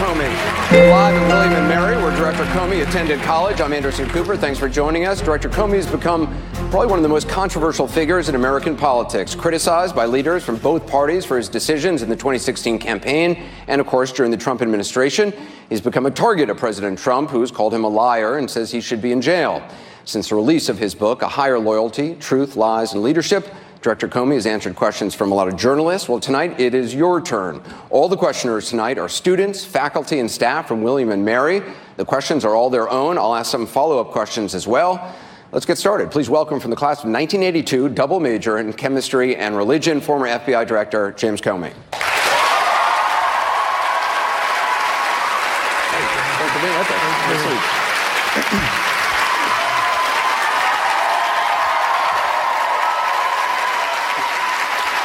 Comey. We're live at William and Mary, where Director Comey attended college. I'm Anderson Cooper. Thanks for joining us. Director Comey has become probably one of the most controversial figures in American politics, criticized by leaders from both parties for his decisions in the 2016 campaign and, of course, during the Trump administration. He's become a target of President Trump, who's called him a liar and says he should be in jail. Since the release of his book, A Higher Loyalty, Truth, Lies, and Leadership, Director Comey has answered questions from a lot of journalists. Well, tonight it is your turn. All the questioners tonight are students, faculty, and staff from William and Mary. The questions are all their own. I'll ask some follow-up questions as well. Let's get started. Please welcome from the class of 1982, double major in chemistry and religion, former FBI Director James Comey. Thanks for being with us.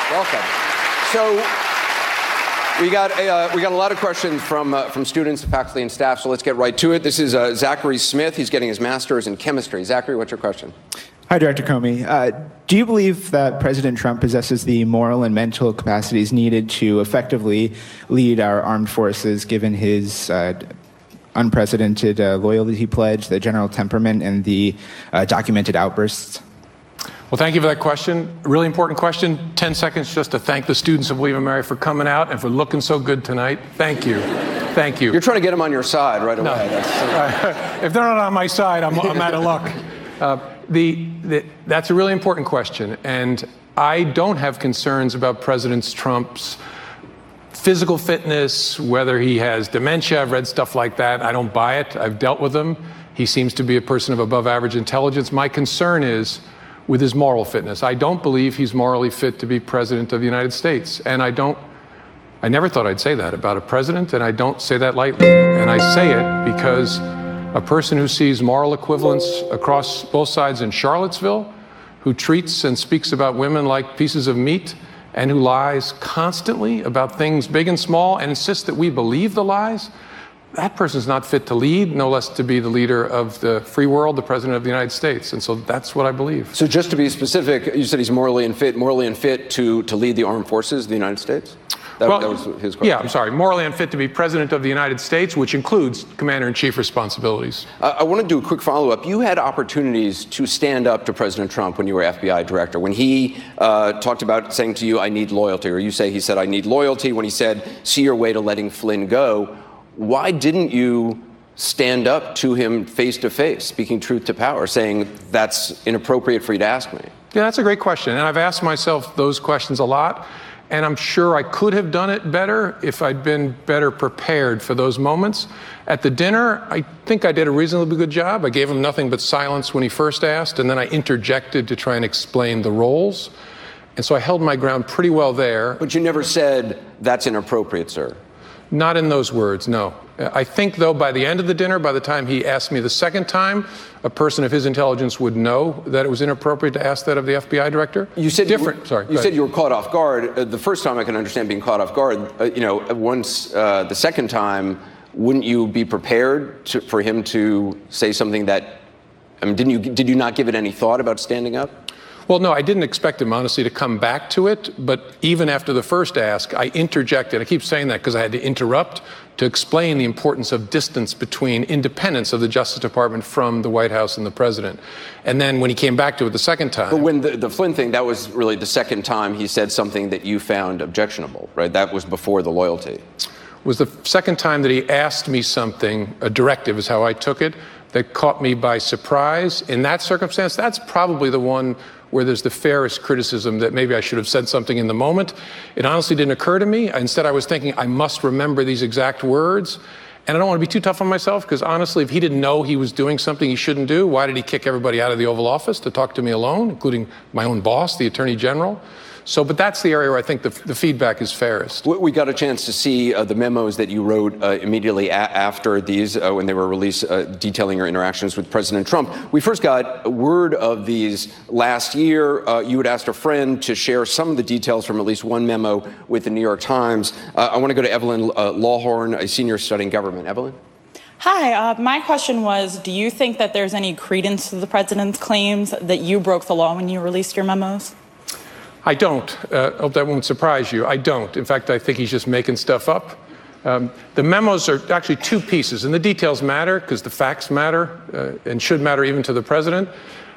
Welcome. So we got a lot of questions from students, faculty, and staff. So let's get right to it. This is Zachary Smith. He's getting his master's in chemistry. Zachary, what's your question? Hi, Director Comey. Do you believe that President Trump possesses the moral and mental capacities needed to effectively lead our armed forces, given his unprecedented loyalty pledge, the general temperament, and the documented outbursts? Well, thank you for that question. A really important question. 10 seconds just to thank the students of William & Mary for coming out and for looking so good tonight. Thank you. Thank you. You're trying to get them on your side right away. No. If they're not on my side, I'm out of luck. That's a really important question. And I don't have concerns about President Trump's physical fitness, whether he has dementia. I've read stuff like that. I don't buy it. I've dealt with him. He seems to be a person of above average intelligence. My concern is with his moral fitness. I don't believe he's morally fit to be president of the United States. And I never thought I'd say that about a president, and I don't say that lightly. And I say it because a person who sees moral equivalence across both sides in Charlottesville, who treats and speaks about women like pieces of meat, and who lies constantly about things big and small and insists that we believe the lies, that person's not fit to lead, no less to be the leader of the free world, the president of the United States. And so that's what I believe. So just to be specific, you said he's morally unfit to lead the armed forces of the United States? That was his question. Yeah, I'm sorry. Morally unfit to be president of the United States, which includes commander-in-chief responsibilities. I want to do a quick follow-up. You had opportunities to stand up to President Trump when you were FBI director. When he talked about saying to you, I need loyalty, or you say he said, I need loyalty, when he said, see your way to letting Flynn go, why didn't you stand up to him face-to-face, speaking truth to power, saying that's inappropriate for you to ask me? Yeah, that's a great question. And I've asked myself those questions a lot. And I'm sure I could have done it better if I'd been better prepared for those moments. At the dinner, I think I did a reasonably good job. I gave him nothing but silence when he first asked, and then I interjected to try and explain the roles. And so I held my ground pretty well there. But you never said, that's inappropriate, sir. Not in those words, no. I think, though, by the end of the dinner, by the time he asked me the second time, a person of his intelligence would know that it was inappropriate to ask that of the FBI director. You said You said you were caught off guard. The first time I can understand being caught off guard. Once the second time, wouldn't you be prepared for him to say something that? I mean, did you not give it any thought about standing up? Well, no, I didn't expect him, honestly, to come back to it. But even after the first ask, I interjected. I keep saying that because I had to interrupt to explain the importance of distance between independence of the Justice Department from the White House and the president. And then when he came back to it the second time. But when the Flynn thing, that was really the second time he said something that you found objectionable, right? That was before the loyalty. Was the second time that he asked me something, a directive is how I took it, that caught me by surprise. In that circumstance, that's probably the one where there's the fairest criticism that maybe I should have said something in the moment. It honestly didn't occur to me. Instead, I was thinking, I must remember these exact words. And I don't want to be too tough on myself, because honestly, if he didn't know he was doing something he shouldn't do, why did he kick everybody out of the Oval Office to talk to me alone, including my own boss, the Attorney General? But that's the area where I think the feedback is fairest. We got a chance to see the memos that you wrote immediately after these, when they were released, detailing your interactions with President Trump. We first got word of these last year. You had asked a friend to share some of the details from at least one memo with the New York Times. I want to go to Evelyn Lawhorn, a senior studying government. Evelyn? Hi, my question was, do you think that there's any credence to the president's claims that you broke the law when you released your memos? I don't. Hope that won't surprise you. I don't. In fact, I think he's just making stuff up. The memos are actually two pieces, and the details matter because the facts matter and should matter even to the president.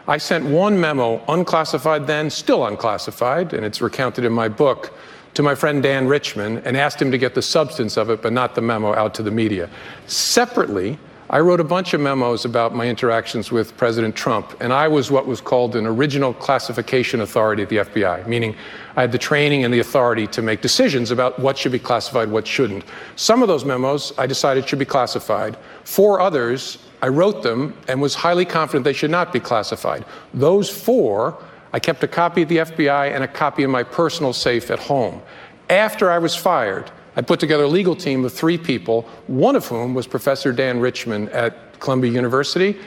I sent one memo, unclassified then, still unclassified, and it's recounted in my book, to my friend Dan Richman and asked him to get the substance of it, but not the memo, out to the media. Separately, I wrote a bunch of memos about my interactions with President Trump, and I was what was called an original classification authority at the FBI, meaning I had the training and the authority to make decisions about what should be classified, what shouldn't. Some of those memos I decided should be classified. 4 others, I wrote them and was highly confident they should not be classified. Those 4, I kept a copy at the FBI and a copy in my personal safe at home. After I was fired, I put together a legal team of 3 people, one of whom was Professor Dan Richman at Columbia University.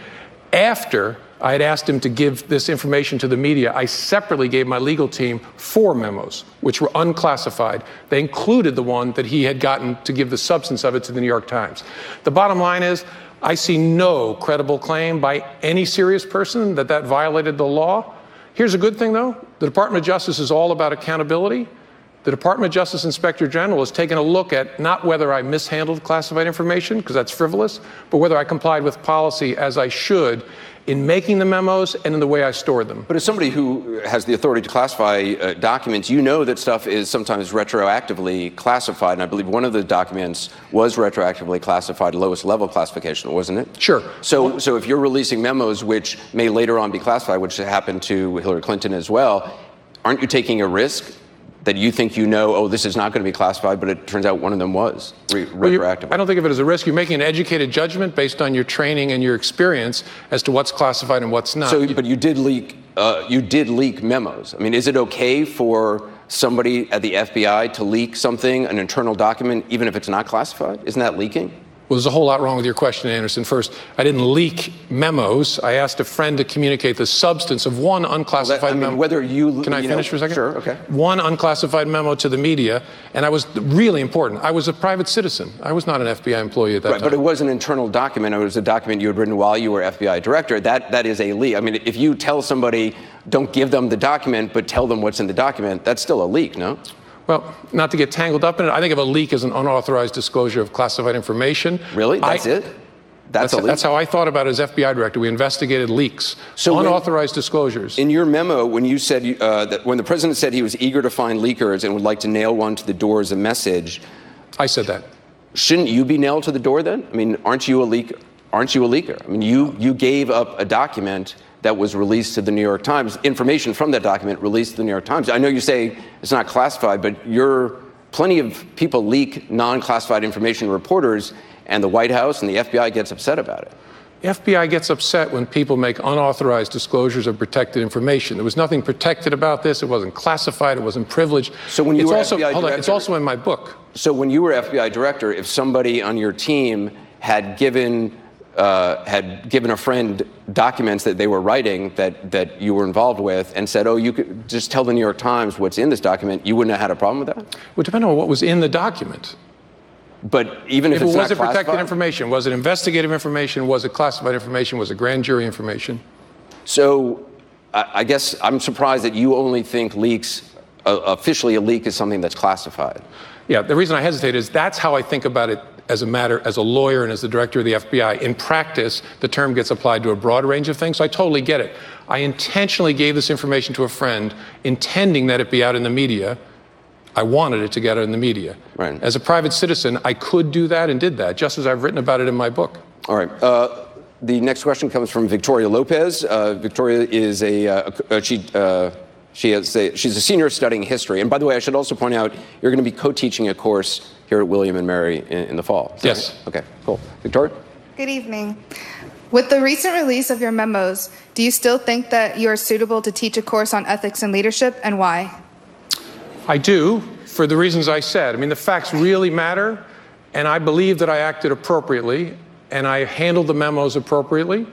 After I had asked him to give this information to the media, I separately gave my legal team 4 memos, which were unclassified. They included the one that he had gotten to give the substance of it to the New York Times. The bottom line is, I see no credible claim by any serious person that that violated the law. Here's a good thing, though. The Department of Justice is all about accountability. The Department of Justice Inspector General has taken a look at not whether I mishandled classified information, because that's frivolous, but whether I complied with policy as I should in making the memos and in the way I stored them. But as somebody who has the authority to classify documents, you know that stuff is sometimes retroactively classified, and I believe one of the documents was retroactively classified, lowest level classification, wasn't it? Sure. So if you're releasing memos which may later on be classified, which happened to Hillary Clinton as well, aren't you taking a risk that you think you know, oh, this is not going to be classified, but it turns out one of them was retroactive? I don't think of it as a risk. You're making an educated judgment based on your training and your experience as to what's classified and what's not. So, but you did leak memos. I mean, is it okay for somebody at the FBI to leak something, an internal document, even if it's not classified? Isn't that leaking? Well, there's a whole lot wrong with your question, Anderson. First, I didn't leak memos. I asked a friend to communicate the substance of one unclassified memo. Whether you... Can I finish for a second? Sure, okay. One unclassified memo to the media, and I was really important. I was a private citizen. I was not an FBI employee at that time. But it was an internal document. It was a document you had written while you were FBI director. That is a leak. I mean, if you tell somebody, don't give them the document, but tell them what's in the document, that's still a leak, no? Well, not to get tangled up in it, I think of a leak as an unauthorized disclosure of classified information. Really? That's it? That's a leak? That's how I thought about it as FBI director. We investigated leaks, so unauthorized disclosures. In your memo, when you said that when the president said he was eager to find leakers and would like to nail one to the door as a message, I said that. Shouldn't you be nailed to the door then? I mean, aren't you a leaker? I mean, you gave up a document that was released to the New York Times, information from that document released to the New York Times. I know you say it's not classified, but plenty of people leak non-classified information to reporters, and the White House and the FBI gets upset about it. The FBI gets upset when people make unauthorized disclosures of protected information. There was nothing protected about this. It wasn't classified. It wasn't privileged. So when you were FBI director, it's also in my book. So when you were FBI director, if somebody on your team had given a friend documents that they were writing that you were involved with and said, oh, you could just tell the New York Times what's in this document, you wouldn't have had a problem with that? Well, depending on what was in the document. But even if it's not classified? Was it protected information? Was it investigative information? Was it classified information? Was it grand jury information? So I guess I'm surprised that you only think leaks, officially a leak is something that's classified. Yeah, the reason I hesitate is that's how I think about it as a lawyer and as the director of the FBI. In practice, the term gets applied to a broad range of things, so I totally get it. I intentionally gave this information to a friend, intending that it be out in the media. I wanted it to get out in the media. Right. As a private citizen, I could do that and did that, just as I've written about it in my book. All right. The next question comes from Victoria Lopez. Victoria is she's a senior studying history. And by the way, I should also point out, you're going to be co-teaching a course here at William & Mary in the fall. Yes. Right? Okay, cool. Victoria? Good evening. With the recent release of your memos, do you still think that you are suitable to teach a course on ethics and leadership, and why? I do, for the reasons I said. I mean, the facts really matter, and I believe that I acted appropriately, and I handled the memos appropriately,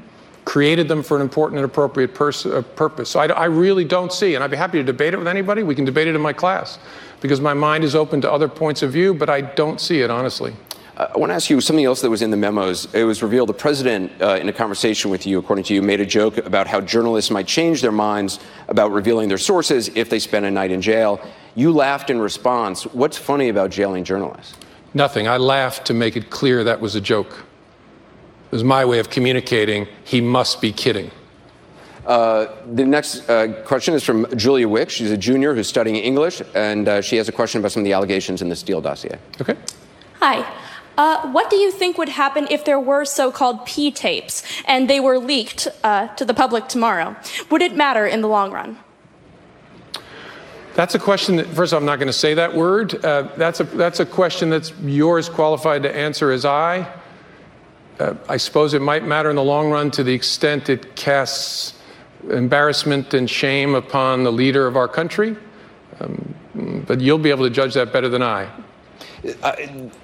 created them for an important and appropriate purpose. So I really don't see, and I'd be happy to debate it with anybody. We can debate it in my class, because my mind is open to other points of view, but I don't see it, honestly. I want to ask you something else that was in the memos. It was revealed the president, in a conversation with you, according to you, made a joke about how journalists might change their minds about revealing their sources if they spend a night in jail. You laughed in response. What's funny about jailing journalists? Nothing. I laughed to make it clear that was a joke. It was my way of communicating he must be kidding. The next question is from Julia Wick. She's a junior who's studying English, and she has a question about some of the allegations in the Steele dossier. Okay. Hi. What do you think would happen if there were so-called P tapes and they were leaked to the public tomorrow? Would it matter in the long run? That's a question that, first of all, I'm not going to say that word. That's a question that's yours qualified to answer as I suppose it might matter in the long run to the extent it casts embarrassment and shame upon the leader of our country. But you'll be able to judge that better than I.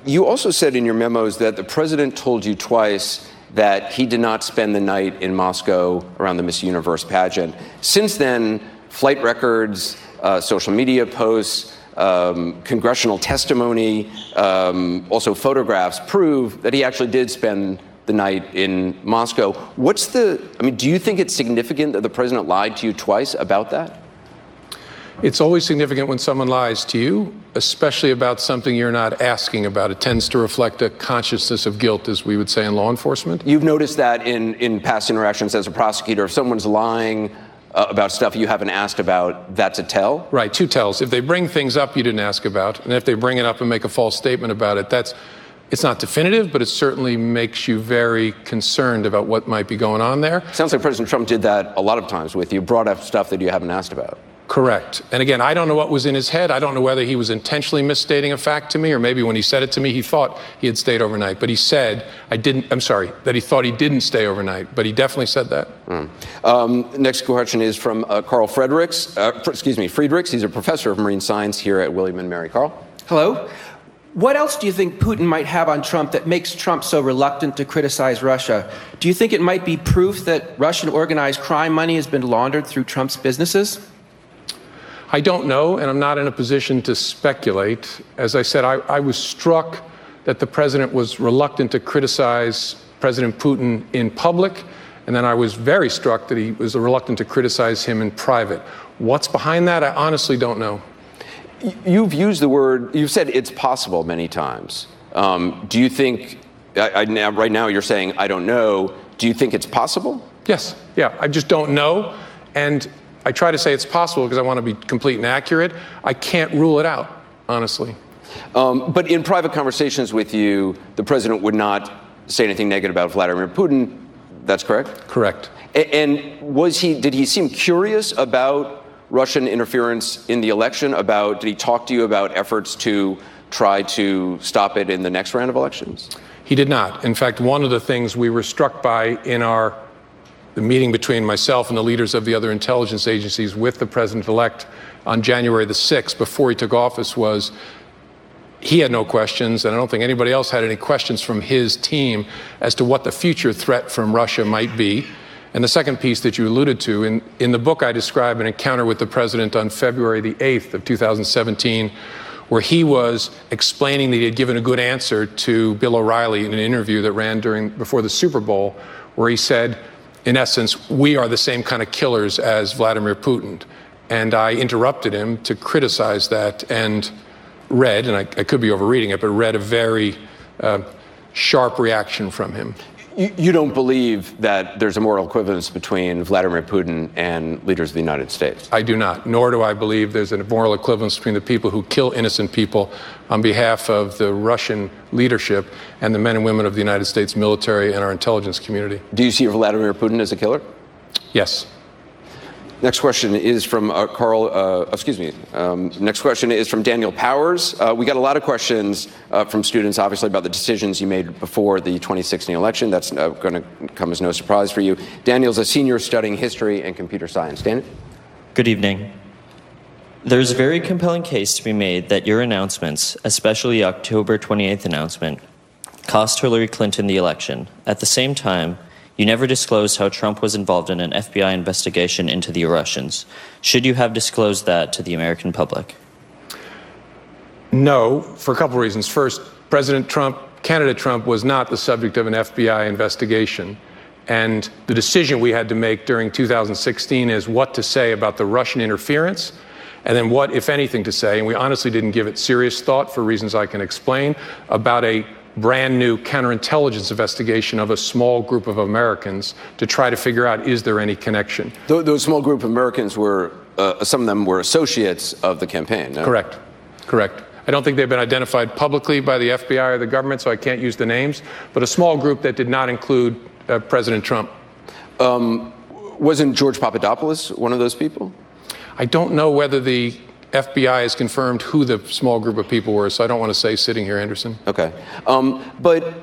You also said in your memos that the president told you twice that he did not spend the night in Moscow around the Miss Universe pageant. Since then, flight records, social media posts, congressional testimony, also photographs prove that he actually did spend the night in Moscow. Do you think it's significant that the president lied to you twice about that? It's always significant when someone lies to you, especially about something you're not asking about. It tends to reflect a consciousness of guilt, as we would say in law enforcement. You've noticed that in past interactions as a prosecutor, if someone's lying about stuff you haven't asked about, that's a tell? Right, two tells. If they bring things up you didn't ask about, and if they bring it up and make a false statement about it, it's not definitive, but it certainly makes you very concerned about what might be going on there. Sounds like President Trump did that a lot of times with you, brought up stuff that you haven't asked about. Correct. And again, I don't know what was in his head. I don't know whether he was intentionally misstating a fact to me, or maybe when he said it to me, he thought he had stayed overnight. But he said, that he thought he didn't stay overnight. But he definitely said that. Next question is from Carl Friedrichs. He's a professor of marine science here at William & Mary. Carl? Hello. What else do you think Putin might have on Trump that makes Trump so reluctant to criticize Russia? Do you think it might be proof that Russian organized crime money has been laundered through Trump's businesses? I don't know, and I'm not in a position to speculate. As I said, I was struck that the president was reluctant to criticize President Putin in public, and then I was very struck that he was reluctant to criticize him in private. What's behind that? I honestly don't know. You've said it's possible many times. Do you think, right now you're saying, I don't know. Do you think it's possible? Yes, yeah, I just don't know. And I try to say it's possible because I want to be complete and accurate. I can't rule it out, honestly. But in private conversations with you, the president would not say anything negative about Vladimir Putin. That's correct? Correct. And did he seem curious about Russian interference in the election? Did he talk to you about efforts to try to stop it in the next round of elections? He did not. In fact, one of the things we were struck by in the meeting between myself and the leaders of the other intelligence agencies with the president-elect on January the 6th, before he took office, was he had no questions, and I don't think anybody else had any questions from his team as to what the future threat from Russia might be. And the second piece that you alluded to, in the book I describe an encounter with the president on February the 8th of 2017, where he was explaining that he had given a good answer to Bill O'Reilly in an interview that ran before the Super Bowl, where he said, in essence, we are the same kind of killers as Vladimir Putin. And I interrupted him to criticize that and read, and I could be overreading it, but read a very sharp reaction from him. You don't believe that there's a moral equivalence between Vladimir Putin and leaders of the United States? I do not, nor do I believe there's a moral equivalence between the people who kill innocent people on behalf of the Russian leadership and the men and women of the United States military and our intelligence community. Do you see Vladimir Putin as a killer? Yes. Next question is from next question is from Daniel Powers. We got a lot of questions from students, obviously, about the decisions you made before the 2016 election. That's going to come as no surprise for you. Daniel's a senior studying history and computer science. Daniel? Good evening. There's a very compelling case to be made that your announcements, especially the October 28th announcement, cost Hillary Clinton the election. At the same time, you never disclosed how Trump was involved in an FBI investigation into the Russians. Should you have disclosed that to the American public? No, for a couple reasons. First, candidate Trump was not the subject of an FBI investigation. And the decision we had to make during 2016 is what to say about the Russian interference And then what, if anything, to say, and we honestly didn't give it serious thought for reasons I can explain, about a brand new counterintelligence investigation of a small group of Americans to try to figure out, is there any connection? Those small group of Americans were, some of them were associates of the campaign. No? Correct. I don't think they've been identified publicly by the FBI or the government, so I can't use the names, but a small group that did not include President Trump. Wasn't George Papadopoulos one of those people? I don't know whether the FBI has confirmed who the small group of people were, so I don't want to say sitting here, Anderson. Okay. But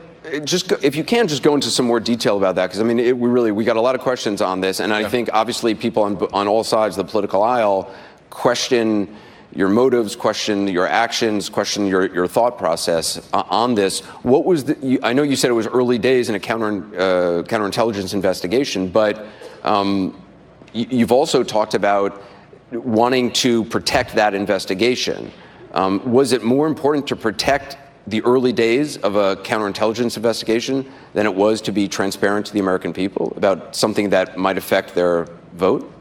just if you can, just go into some more detail about that, because I mean, we got a lot of questions on this, and I think obviously people on all sides of the political aisle question your motives, question your actions, question your thought process on this. What was I know you said it was early days in a counterintelligence investigation, but you've also talked about wanting to protect that investigation. Was it more important to protect the early days of a counterintelligence investigation than it was to be transparent to the American people about something that might affect their vote?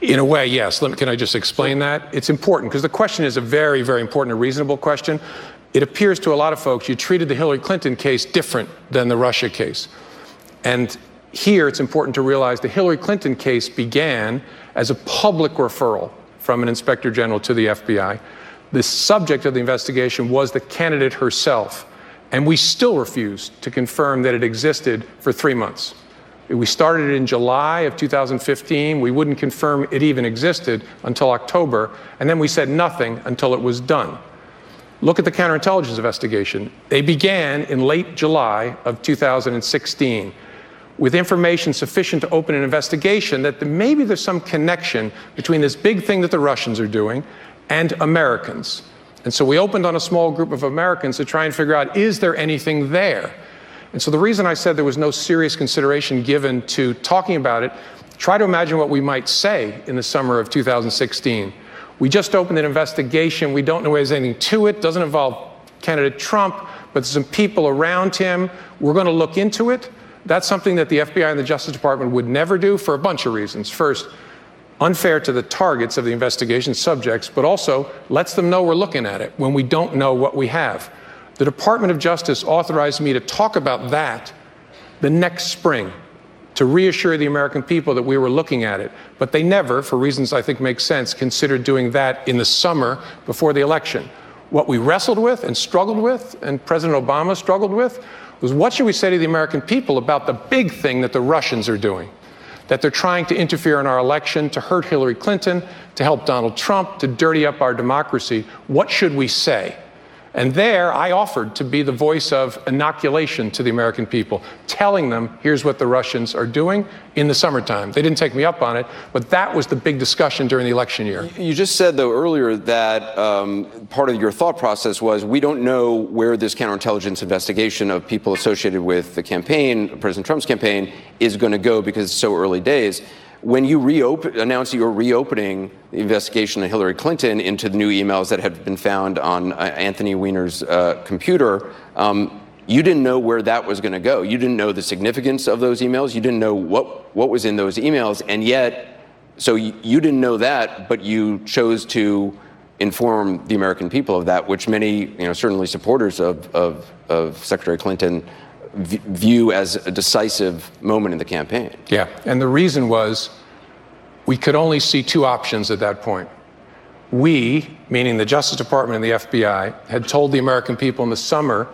In a way, yes. Can I just explain that? It's important because the question is a very, very important and reasonable question. It appears to a lot of folks you treated the Hillary Clinton case different than the Russia case. And here it's important to realize the Hillary Clinton case began as a public referral from an inspector general to the FBI. The subject of the investigation was the candidate herself, and we still refused to confirm that it existed for 3 months. We started it in July of 2015. We wouldn't confirm it even existed until October, and then we said nothing until it was done. Look at the counterintelligence investigation. They began in late July of 2016 with information sufficient to open an investigation that maybe there's some connection between this big thing that the Russians are doing and Americans. And so we opened on a small group of Americans to try and figure out, is there anything there? And so the reason I said there was no serious consideration given to talking about it, try to imagine what we might say in the summer of 2016. We just opened an investigation. We don't know if there's anything to it. Doesn't involve candidate Trump, but there's some people around him. We're going to look into it. That's something that the FBI and the Justice Department would never do for a bunch of reasons. First, unfair to the targets of the investigation subjects, but also lets them know we're looking at it when we don't know what we have. The Department of Justice authorized me to talk about that the next spring to reassure the American people that we were looking at it. But they never, for reasons I think make sense, considered doing that in the summer before the election. What we wrestled with and struggled with, and President Obama struggled with, was what should we say to the American people about the big thing that the Russians are doing? That they're trying to interfere in our election, to hurt Hillary Clinton, to help Donald Trump, to dirty up our democracy. What should we say? And there, I offered to be the voice of inoculation to the American people, telling them, here's what the Russians are doing in the summertime. They didn't take me up on it, but that was the big discussion during the election year. You just said, though, earlier that part of your thought process was we don't know where this counterintelligence investigation of people associated with the campaign, President Trump's campaign, is going to go because it's so early days. When you announced that you were reopening the investigation of Hillary Clinton into the new emails that had been found on Anthony Weiner's computer, you didn't know where that was going to go. You didn't know the significance of those emails. You didn't know what was in those emails. And yet, so you didn't know that, but you chose to inform the American people of that, which many, certainly supporters of Secretary Clinton view as a decisive moment in the campaign. Yeah, and the reason was we could only see two options at that point. We, meaning the Justice Department and the FBI, had told the American people in the summer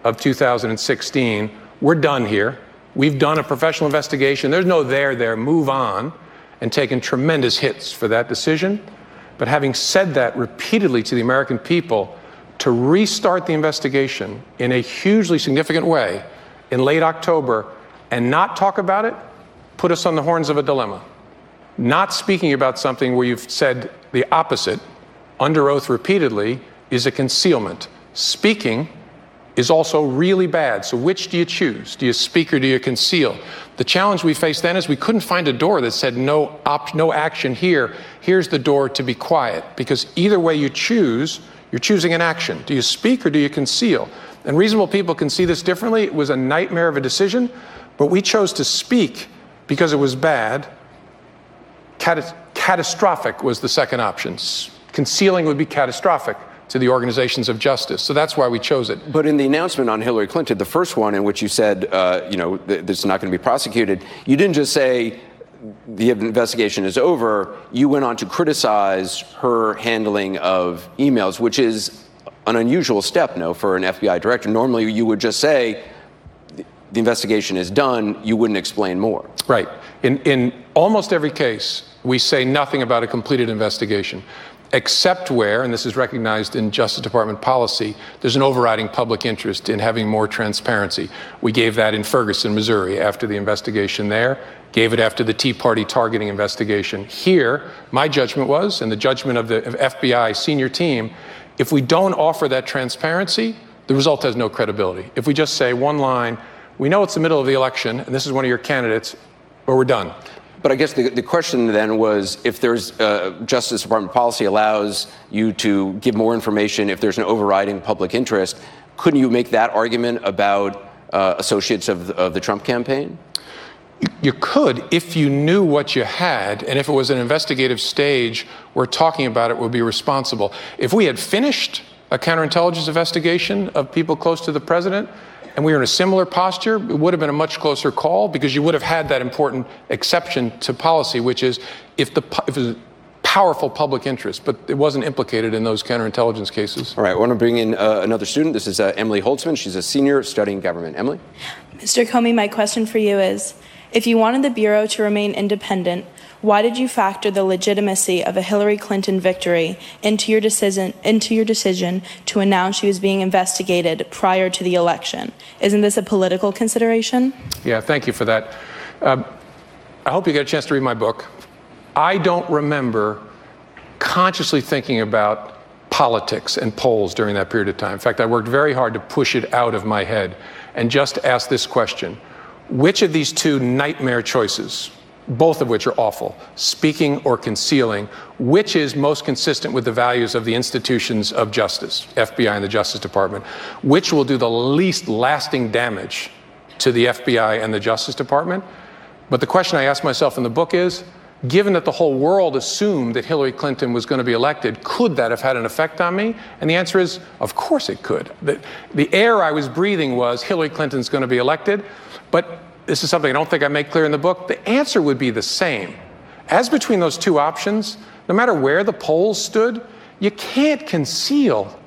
of 2016, we're done here. We've done a professional investigation. There's no there, move on, and taken tremendous hits for that decision. But having said that repeatedly to the American people, to restart the investigation in a hugely significant way in late October and not talk about it, put us on the horns of a dilemma. Not speaking about something where you've said the opposite, under oath repeatedly, is a concealment. Speaking is also really bad. So which do you choose? Do you speak or do you conceal? The challenge we faced then is we couldn't find a door that said no action here. Here's the door to be quiet. Because either way you choose, you're choosing an action. Do you speak or do you conceal? And reasonable people can see this differently. It was a nightmare of a decision, but we chose to speak because it was bad, Catastrophic was the second option. Concealing would be catastrophic to the organizations of justice. So that's why we chose it. But in the announcement on Hillary Clinton, the first one in which you said, this is not going to be prosecuted, you didn't just say the investigation is over. You went on to criticize her handling of emails, which is an unusual step, for an FBI director. Normally, you would just say the investigation is done. You wouldn't explain more. Right. In almost every case, we say nothing about a completed investigation, except where, and this is recognized in Justice Department policy, there's an overriding public interest in having more transparency. We gave that in Ferguson, Missouri, after the investigation there, gave it after the Tea Party targeting investigation. Here, my judgment was, and the judgment of the FBI senior team, if we don't offer that transparency, the result has no credibility. If we just say one line, we know it's the middle of the election, and this is one of your candidates, or we're done. But I guess the question then was, if there's Justice Department policy allows you to give more information if there's an overriding public interest, couldn't you make that argument about associates of the Trump campaign? You could if you knew what you had, and if it was an investigative stage where talking about it would be responsible. If we had finished a counterintelligence investigation of people close to the president, and we were in a similar posture, it would have been a much closer call, because you would have had that important exception to policy, which is if it was a powerful public interest, but it wasn't implicated in those counterintelligence cases. All right, I want to bring in another student. This is Emily Holtzman. She's a senior studying government. Emily? Mr. Comey, my question for you is, if you wanted the Bureau to remain independent, why did you factor the legitimacy of a Hillary Clinton victory into your decision to announce she was being investigated prior to the election? Isn't this a political consideration? Yeah, thank you for that. I hope you get a chance to read my book. I don't remember consciously thinking about politics and polls during that period of time. In fact, I worked very hard to push it out of my head and just ask this question: which of these two nightmare choices, both of which are awful, speaking or concealing, which is most consistent with the values of the institutions of justice, FBI and the Justice Department, which will do the least lasting damage to the FBI and the Justice Department? But the question I asked myself in the book is, given that the whole world assumed that Hillary Clinton was going to be elected, could that have had an effect on me? And the answer is, of course it could. The air I was breathing was Hillary Clinton's going to be elected, but this is something I don't think I make clear in the book. The answer would be the same. As between those two options, no matter where the polls stood, you can't conceal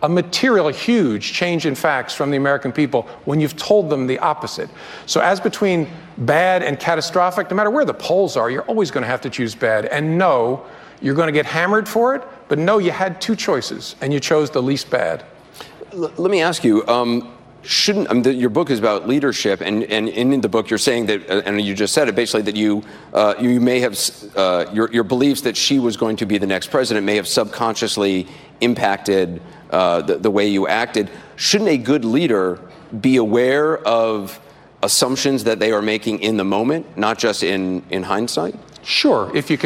a material, huge change in facts from the American people when you've told them the opposite. So as between bad and catastrophic, no matter where the polls are, you're always going to have to choose bad. And no, you're going to get hammered for it, but no, you had two choices, and you chose the least bad. Let me ask you, your book is about leadership, and in the book you're saying that, and you just said it basically, that you may have your beliefs that she was going to be the next president may have subconsciously impacted the way you acted. Shouldn't a good leader be aware of assumptions that they are making in the moment, not just in hindsight? Sure, if you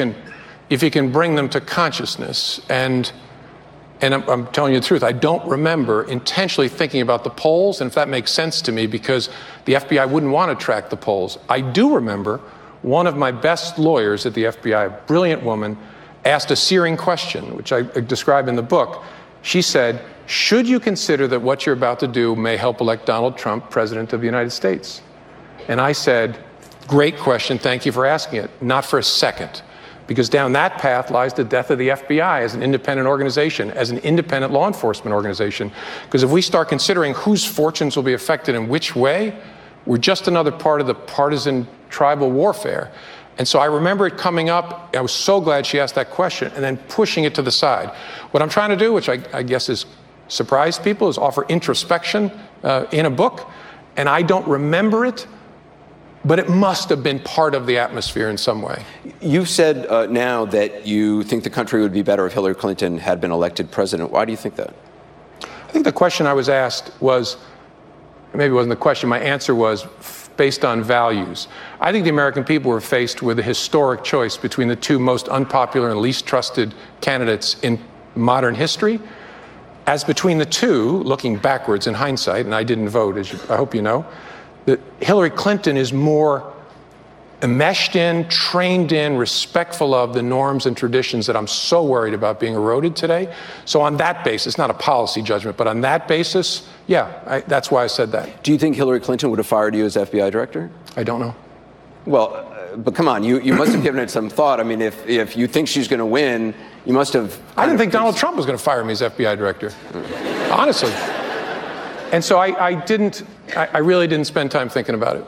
can bring them to consciousness. And I'm telling you the truth, I don't remember intentionally thinking about the polls, and if that makes sense to me, because the FBI wouldn't want to track the polls. I do remember one of my best lawyers at the FBI, a brilliant woman, asked a searing question, which I describe in the book. She said, should you consider that what you're about to do may help elect Donald Trump president of the United States? And I said, great question, thank you for asking it. Not for a second. Because down that path lies the death of the FBI as an independent organization, as an independent law enforcement organization. Because if we start considering whose fortunes will be affected in which way, we're just another part of the partisan tribal warfare. And so I remember it coming up. I was so glad she asked that question, and then pushing it to the side. What I'm trying to do, which I guess is surprise people, is offer introspection in a book. And I don't remember it, but it must have been part of the atmosphere in some way. You've said now that you think the country would be better if Hillary Clinton had been elected president. Why do you think that? I think the question I was asked was, maybe it wasn't the question, my answer was based on values. I think the American people were faced with a historic choice between the two most unpopular and least trusted candidates in modern history. As between the two, looking backwards in hindsight, and I didn't vote, as I hope you know, that Hillary Clinton is more enmeshed in, trained in, respectful of the norms and traditions that I'm so worried about being eroded today. So on that basis, not a policy judgment, but on that basis, yeah, that's why I said that. Do you think Hillary Clinton would have fired you as FBI director? I don't know. Well, but come on, you must have given it some thought. I mean, if you think she's going to win, you must have... I didn't think Donald Trump was going to fire me as FBI director, honestly. And so I really didn't spend time thinking about it.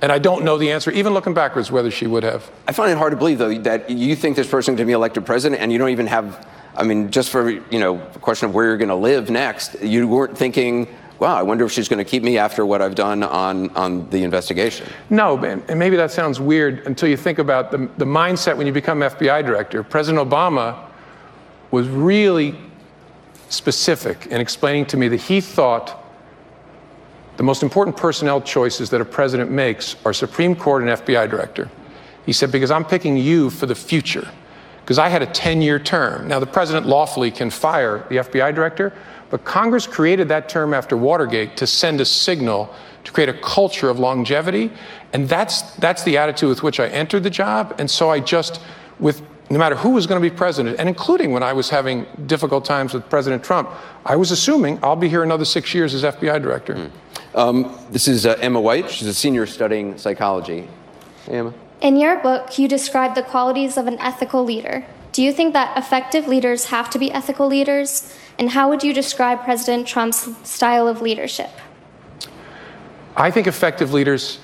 And I don't know the answer, even looking backwards, whether she would have. I find it hard to believe, though, that you think this person can be elected president and you don't even have, I mean, just for, a question of where you're going to live next, you weren't thinking, wow, I wonder if she's going to keep me after what I've done on the investigation. No, and maybe that sounds weird until you think about the mindset when you become FBI director. President Obama was really specific in explaining to me that he thought the most important personnel choices that a president makes are Supreme Court and FBI director. He said, because I'm picking you for the future, because I had a 10-year term. Now, the president lawfully can fire the FBI director, but Congress created that term after Watergate to send a signal, to create a culture of longevity, and that's the attitude with which I entered the job. And so I just, no matter who was going to be president, and including when I was having difficult times with President Trump, I was assuming I'll be here another 6 years as FBI director. This is Emma White. She's a senior studying psychology. Hey, Emma. In your book, you describe the qualities of an ethical leader. Do you think that effective leaders have to be ethical leaders? And how would you describe President Trump's style of leadership? I think effective leaders,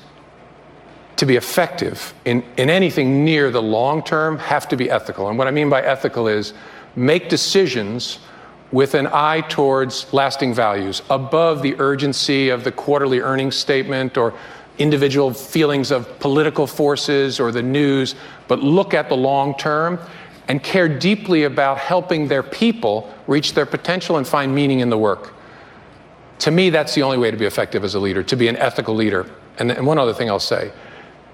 to be effective in anything near the long term, have to be ethical. And what I mean by ethical is make decisions with an eye towards lasting values, above the urgency of the quarterly earnings statement or individual feelings of political forces or the news, but look at the long term and care deeply about helping their people reach their potential and find meaning in the work. To me, that's the only way to be effective as a leader, to be an ethical leader. And one other thing I'll say,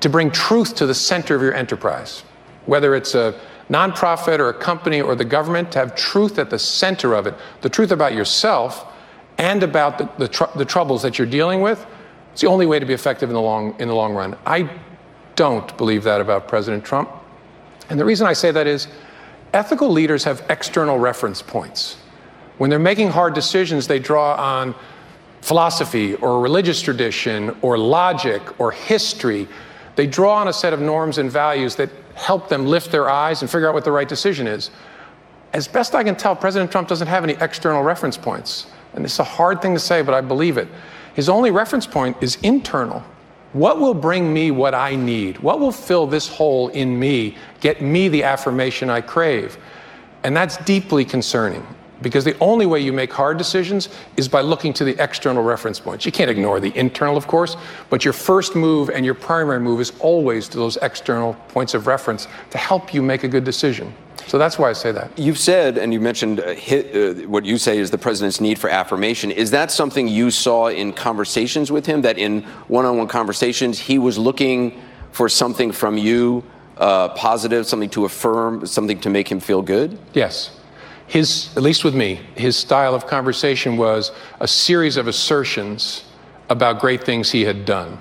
to bring truth to the center of your enterprise, whether it's a nonprofit or a company or the government, to have truth at the center of it, the truth about yourself and about the troubles that you're dealing with. It's the only way to be effective in the long run. I don't believe that about President Trump. And the reason I say that is ethical leaders have external reference points. When they're making hard decisions, they draw on philosophy or religious tradition or logic or history. They draw on a set of norms and values that help them lift their eyes and figure out what the right decision is. As best I can tell, President Trump doesn't have any external reference points. And it's a hard thing to say, but I believe it. His only reference point is internal. What will bring me what I need? What will fill this hole in me, get me the affirmation I crave? And that's deeply concerning, because the only way you make hard decisions is by looking to the external reference points. You can't ignore the internal, of course, but your first move and your primary move is always to those external points of reference to help you make a good decision. So that's why I say that. You've said, and you mentioned what you say is the president's need for affirmation. Is that something you saw in conversations with him, that in one-on-one conversations he was looking for something from you, positive, something to affirm, something to make him feel good? Yes. At least with me, his style of conversation was a series of assertions about great things he had done.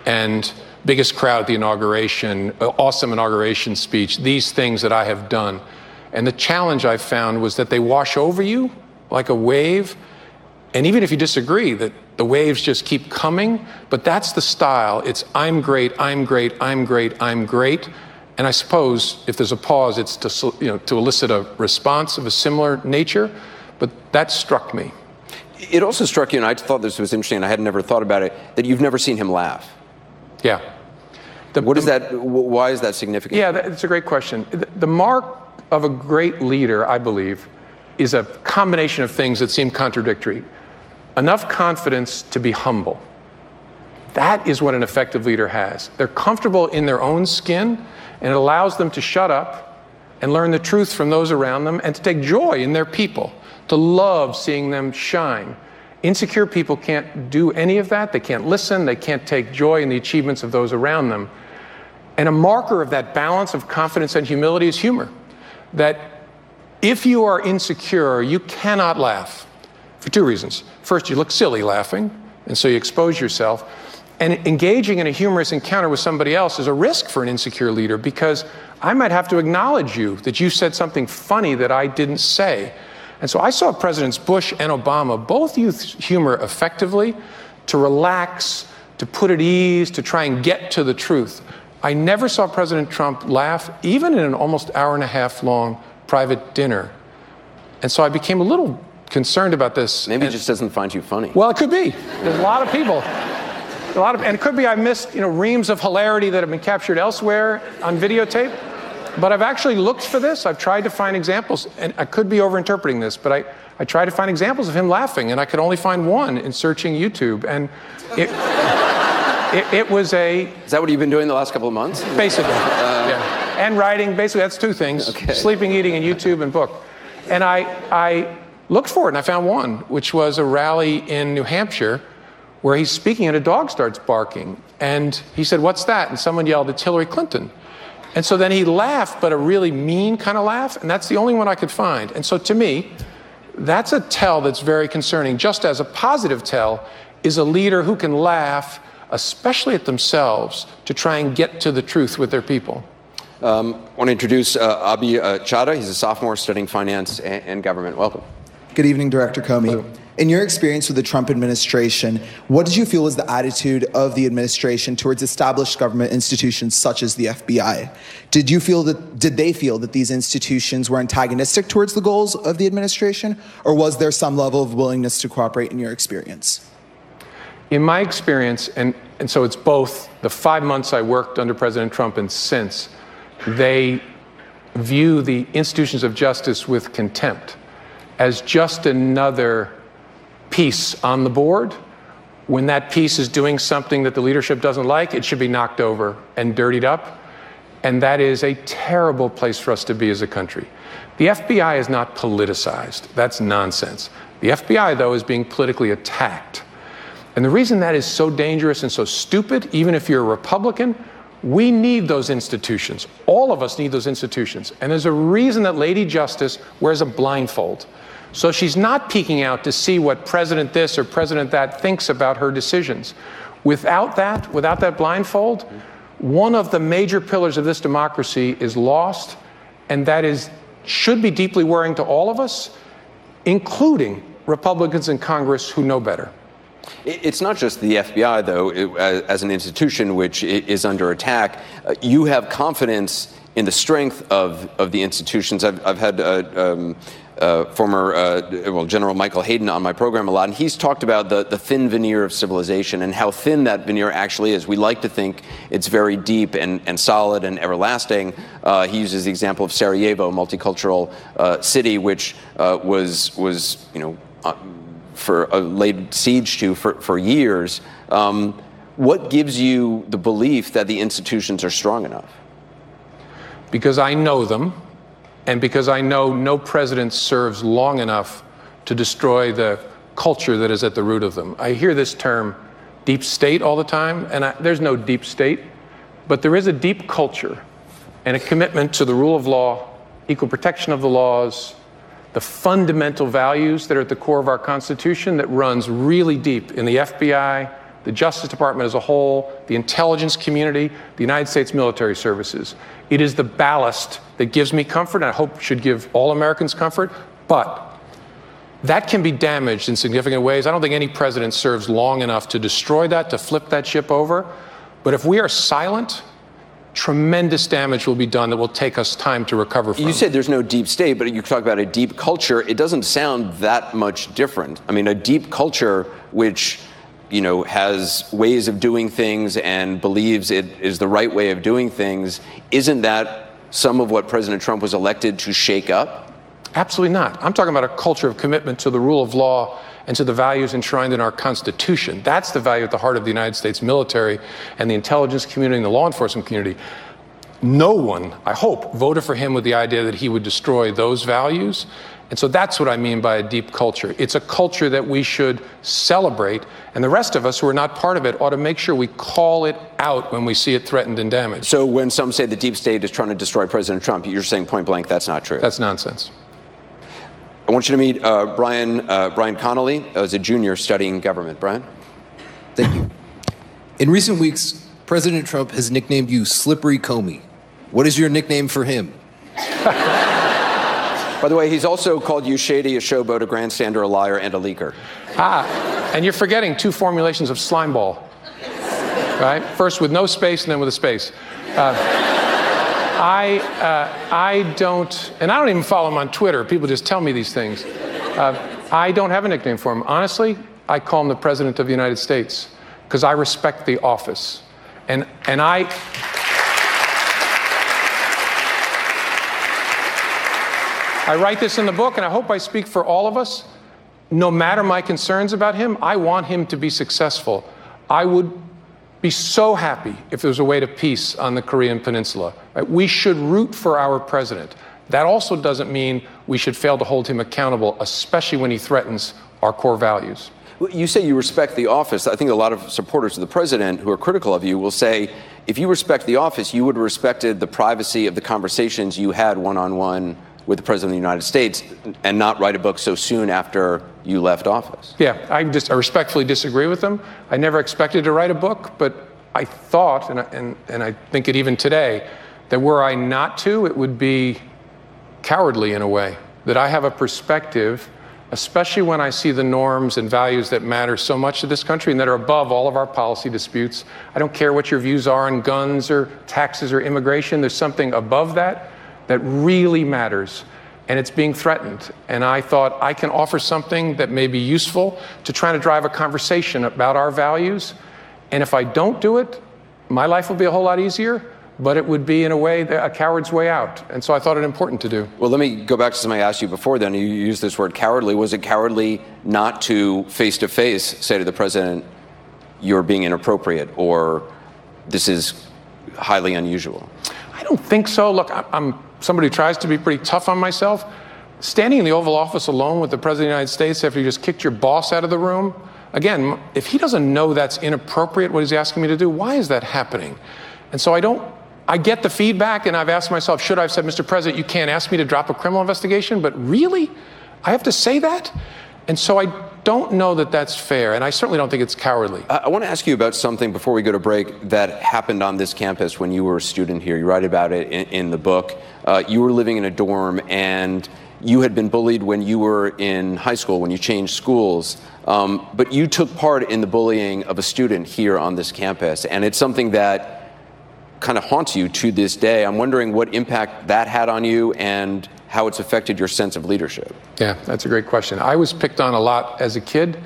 And biggest crowd at the inauguration, awesome inauguration speech, these things that I have done. And the challenge I found was that they wash over you like a wave. And even if you disagree, that the waves just keep coming. But that's the style. It's I'm great, I'm great, I'm great, I'm great. And I suppose if there's a pause, it's to elicit a response of a similar nature. But that struck me. It also struck you, and I thought this was interesting, and I had never thought about it, that you've never seen him laugh. Yeah. Why is that significant? Yeah, it's a great question. The mark of a great leader, I believe, is a combination of things that seem contradictory. Enough confidence to be humble. That is what an effective leader has. They're comfortable in their own skin, and it allows them to shut up and learn the truth from those around them and to take joy in their people, to love seeing them shine. Insecure people can't do any of that. They can't listen. They can't take joy in the achievements of those around them. And a marker of that balance of confidence and humility is humor. That if you are insecure, you cannot laugh for two reasons. First, you look silly laughing, and so you expose yourself. And engaging in a humorous encounter with somebody else is a risk for an insecure leader, because I might have to acknowledge you that you said something funny that I didn't say. And so I saw Presidents Bush and Obama both use humor effectively to relax, to put at ease, to try and get to the truth. I never saw President Trump laugh, even in an almost hour-and-a-half long private dinner. And so I became a little concerned about this. Maybe he just doesn't find you funny. Well, it could be. There's a lot of people. And it could be I missed, reams of hilarity that have been captured elsewhere on videotape. But I've actually looked for this. I've tried to find examples, and I could be overinterpreting this, but I tried to find examples of him laughing, and I could only find one in searching YouTube. And it was a... Is that what you've been doing the last couple of months? Basically, yeah. And writing, basically that's two things. Okay. Sleeping, eating, and YouTube and book. And I looked for it, and I found one, which was a rally in New Hampshire where he's speaking and a dog starts barking. And he said, "What's that?" And someone yelled, "It's Hillary Clinton." And so then he laughed, but a really mean kind of laugh, and that's the only one I could find. And so to me, that's a tell that's very concerning. Just as a positive tell is a leader who can laugh, especially at themselves, to try and get to the truth with their people. I want to introduce Abi Chadha. He's a sophomore studying finance and government. Welcome. Good evening, Director Comey. Hello. In your experience with the Trump administration, what did you feel was the attitude of the administration towards established government institutions such as the FBI? Did they feel that these institutions were antagonistic towards the goals of the administration, or was there some level of willingness to cooperate in your experience? In my experience, and so it's both the 5 months I worked under President Trump and since, they view the institutions of justice with contempt as just another piece on the board. When that piece is doing something that the leadership doesn't like, it should be knocked over and dirtied up. And that is a terrible place for us to be as a country. The FBI is not politicized. That's nonsense. The FBI, though, is being politically attacked. And the reason that is so dangerous and so stupid, even if you're a Republican, we need those institutions. All of us need those institutions. And there's a reason that Lady Justice wears a blindfold. So she's not peeking out to see what President this or President that thinks about her decisions. Without that blindfold, one of the major pillars of this democracy is lost, and that should be deeply worrying to all of us, including Republicans in Congress who know better. It's not just the FBI, though, as an institution which is under attack. You have confidence in the strength of the institutions. I've had former General Michael Hayden on my program a lot, and he's talked about the thin veneer of civilization and how thin that veneer actually is. We like to think it's very deep and solid and everlasting. He uses the example of Sarajevo, a multicultural city, which was laid siege to for years. What gives you the belief that the institutions are strong enough? Because I know them, and because I know no president serves long enough to destroy the culture that is at the root of them. I hear this term deep state all the time, and there's no deep state, but there is a deep culture and a commitment to the rule of law, equal protection of the laws, the fundamental values that are at the core of our Constitution that runs really deep in the FBI, the Justice Department as a whole, the intelligence community, the United States military services. It is the ballast that gives me comfort, and I hope should give all Americans comfort, but that can be damaged in significant ways. I don't think any president serves long enough to destroy that, to flip that ship over. But if we are silent, tremendous damage will be done that will take us time to recover from. You said there's no deep state, but you talk about a deep culture. It doesn't sound that much different. I mean, a deep culture which has ways of doing things and believes it is the right way of doing things. Isn't that some of what President Trump was elected to shake up? Absolutely not. I'm talking about a culture of commitment to the rule of law and to the values enshrined in our Constitution. That's the value at the heart of the United States military and the intelligence community and the law enforcement community. No one, I hope, voted for him with the idea that he would destroy those values. And so that's what I mean by a deep culture. It's a culture that we should celebrate, and the rest of us who are not part of it ought to make sure we call it out when we see it threatened and damaged. So when some say the deep state is trying to destroy President Trump, you're saying point blank that's not true? That's nonsense. I want you to meet Brian Connolly as a junior studying government. Brian? Thank you. In recent weeks, President Trump has nicknamed you Slippery Comey. What is your nickname for him? By the way, he's also called you shady, a showboat, a grandstander, a liar, and a leaker. And you're forgetting 2 formulations of slime ball, right? First with no space and then with a space. I don't, and I don't even follow him on Twitter. People just tell me these things. I don't have a nickname for him. Honestly, I call him the President of the United States because I respect the office. And I write this in the book, and I hope I speak for all of us. No matter my concerns about him, I want him to be successful. I would be so happy if there was a way to peace on the Korean Peninsula. Right? We should root for our president. That also doesn't mean we should fail to hold him accountable, especially when he threatens our core values. You say you respect the office. I think a lot of supporters of the president who are critical of you will say, if you respect the office, you would have respected the privacy of the conversations you had one-on-one with the President of the United States and not write a book so soon after you left office. Yeah, I respectfully disagree with them. I never expected to write a book, but I thought, and I think it even today, that were I not to, it would be cowardly in a way, that I have a perspective, especially when I see the norms and values that matter so much to this country and that are above all of our policy disputes. I don't care what your views are on guns or taxes or immigration. There's something above that that really matters, and it's being threatened. And I thought I can offer something that may be useful to try to drive a conversation about our values. And if I don't do it, my life will be a whole lot easier, but it would be, in a way, a coward's way out. And so I thought it important to do. Well, let me go back to something I asked you before then. You used this word cowardly. Was it cowardly not to face-to-face say to the president, you're being inappropriate, or this is highly unusual? I don't think so. Look, I'm somebody who tries to be pretty tough on myself. Standing in the Oval Office alone with the President of the United States after you just kicked your boss out of the room, again, if he doesn't know that's inappropriate, what he's asking me to do, why is that happening? And so I get the feedback, and I've asked myself, should I have said, Mr. President, you can't ask me to drop a criminal investigation, but really? I have to say that? And so I don't know that that's fair, and I certainly don't think it's cowardly. I want to ask you about something before we go to break that happened on this campus when you were a student here. You write about it in the book. You were living in a dorm, and you had been bullied when you were in high school, when you changed schools. But you took part in the bullying of a student here on this campus, and it's something that kind of haunts you to this day. I'm wondering what impact that had on you and how it's affected your sense of leadership. Yeah, that's a great question. I was picked on a lot as a kid.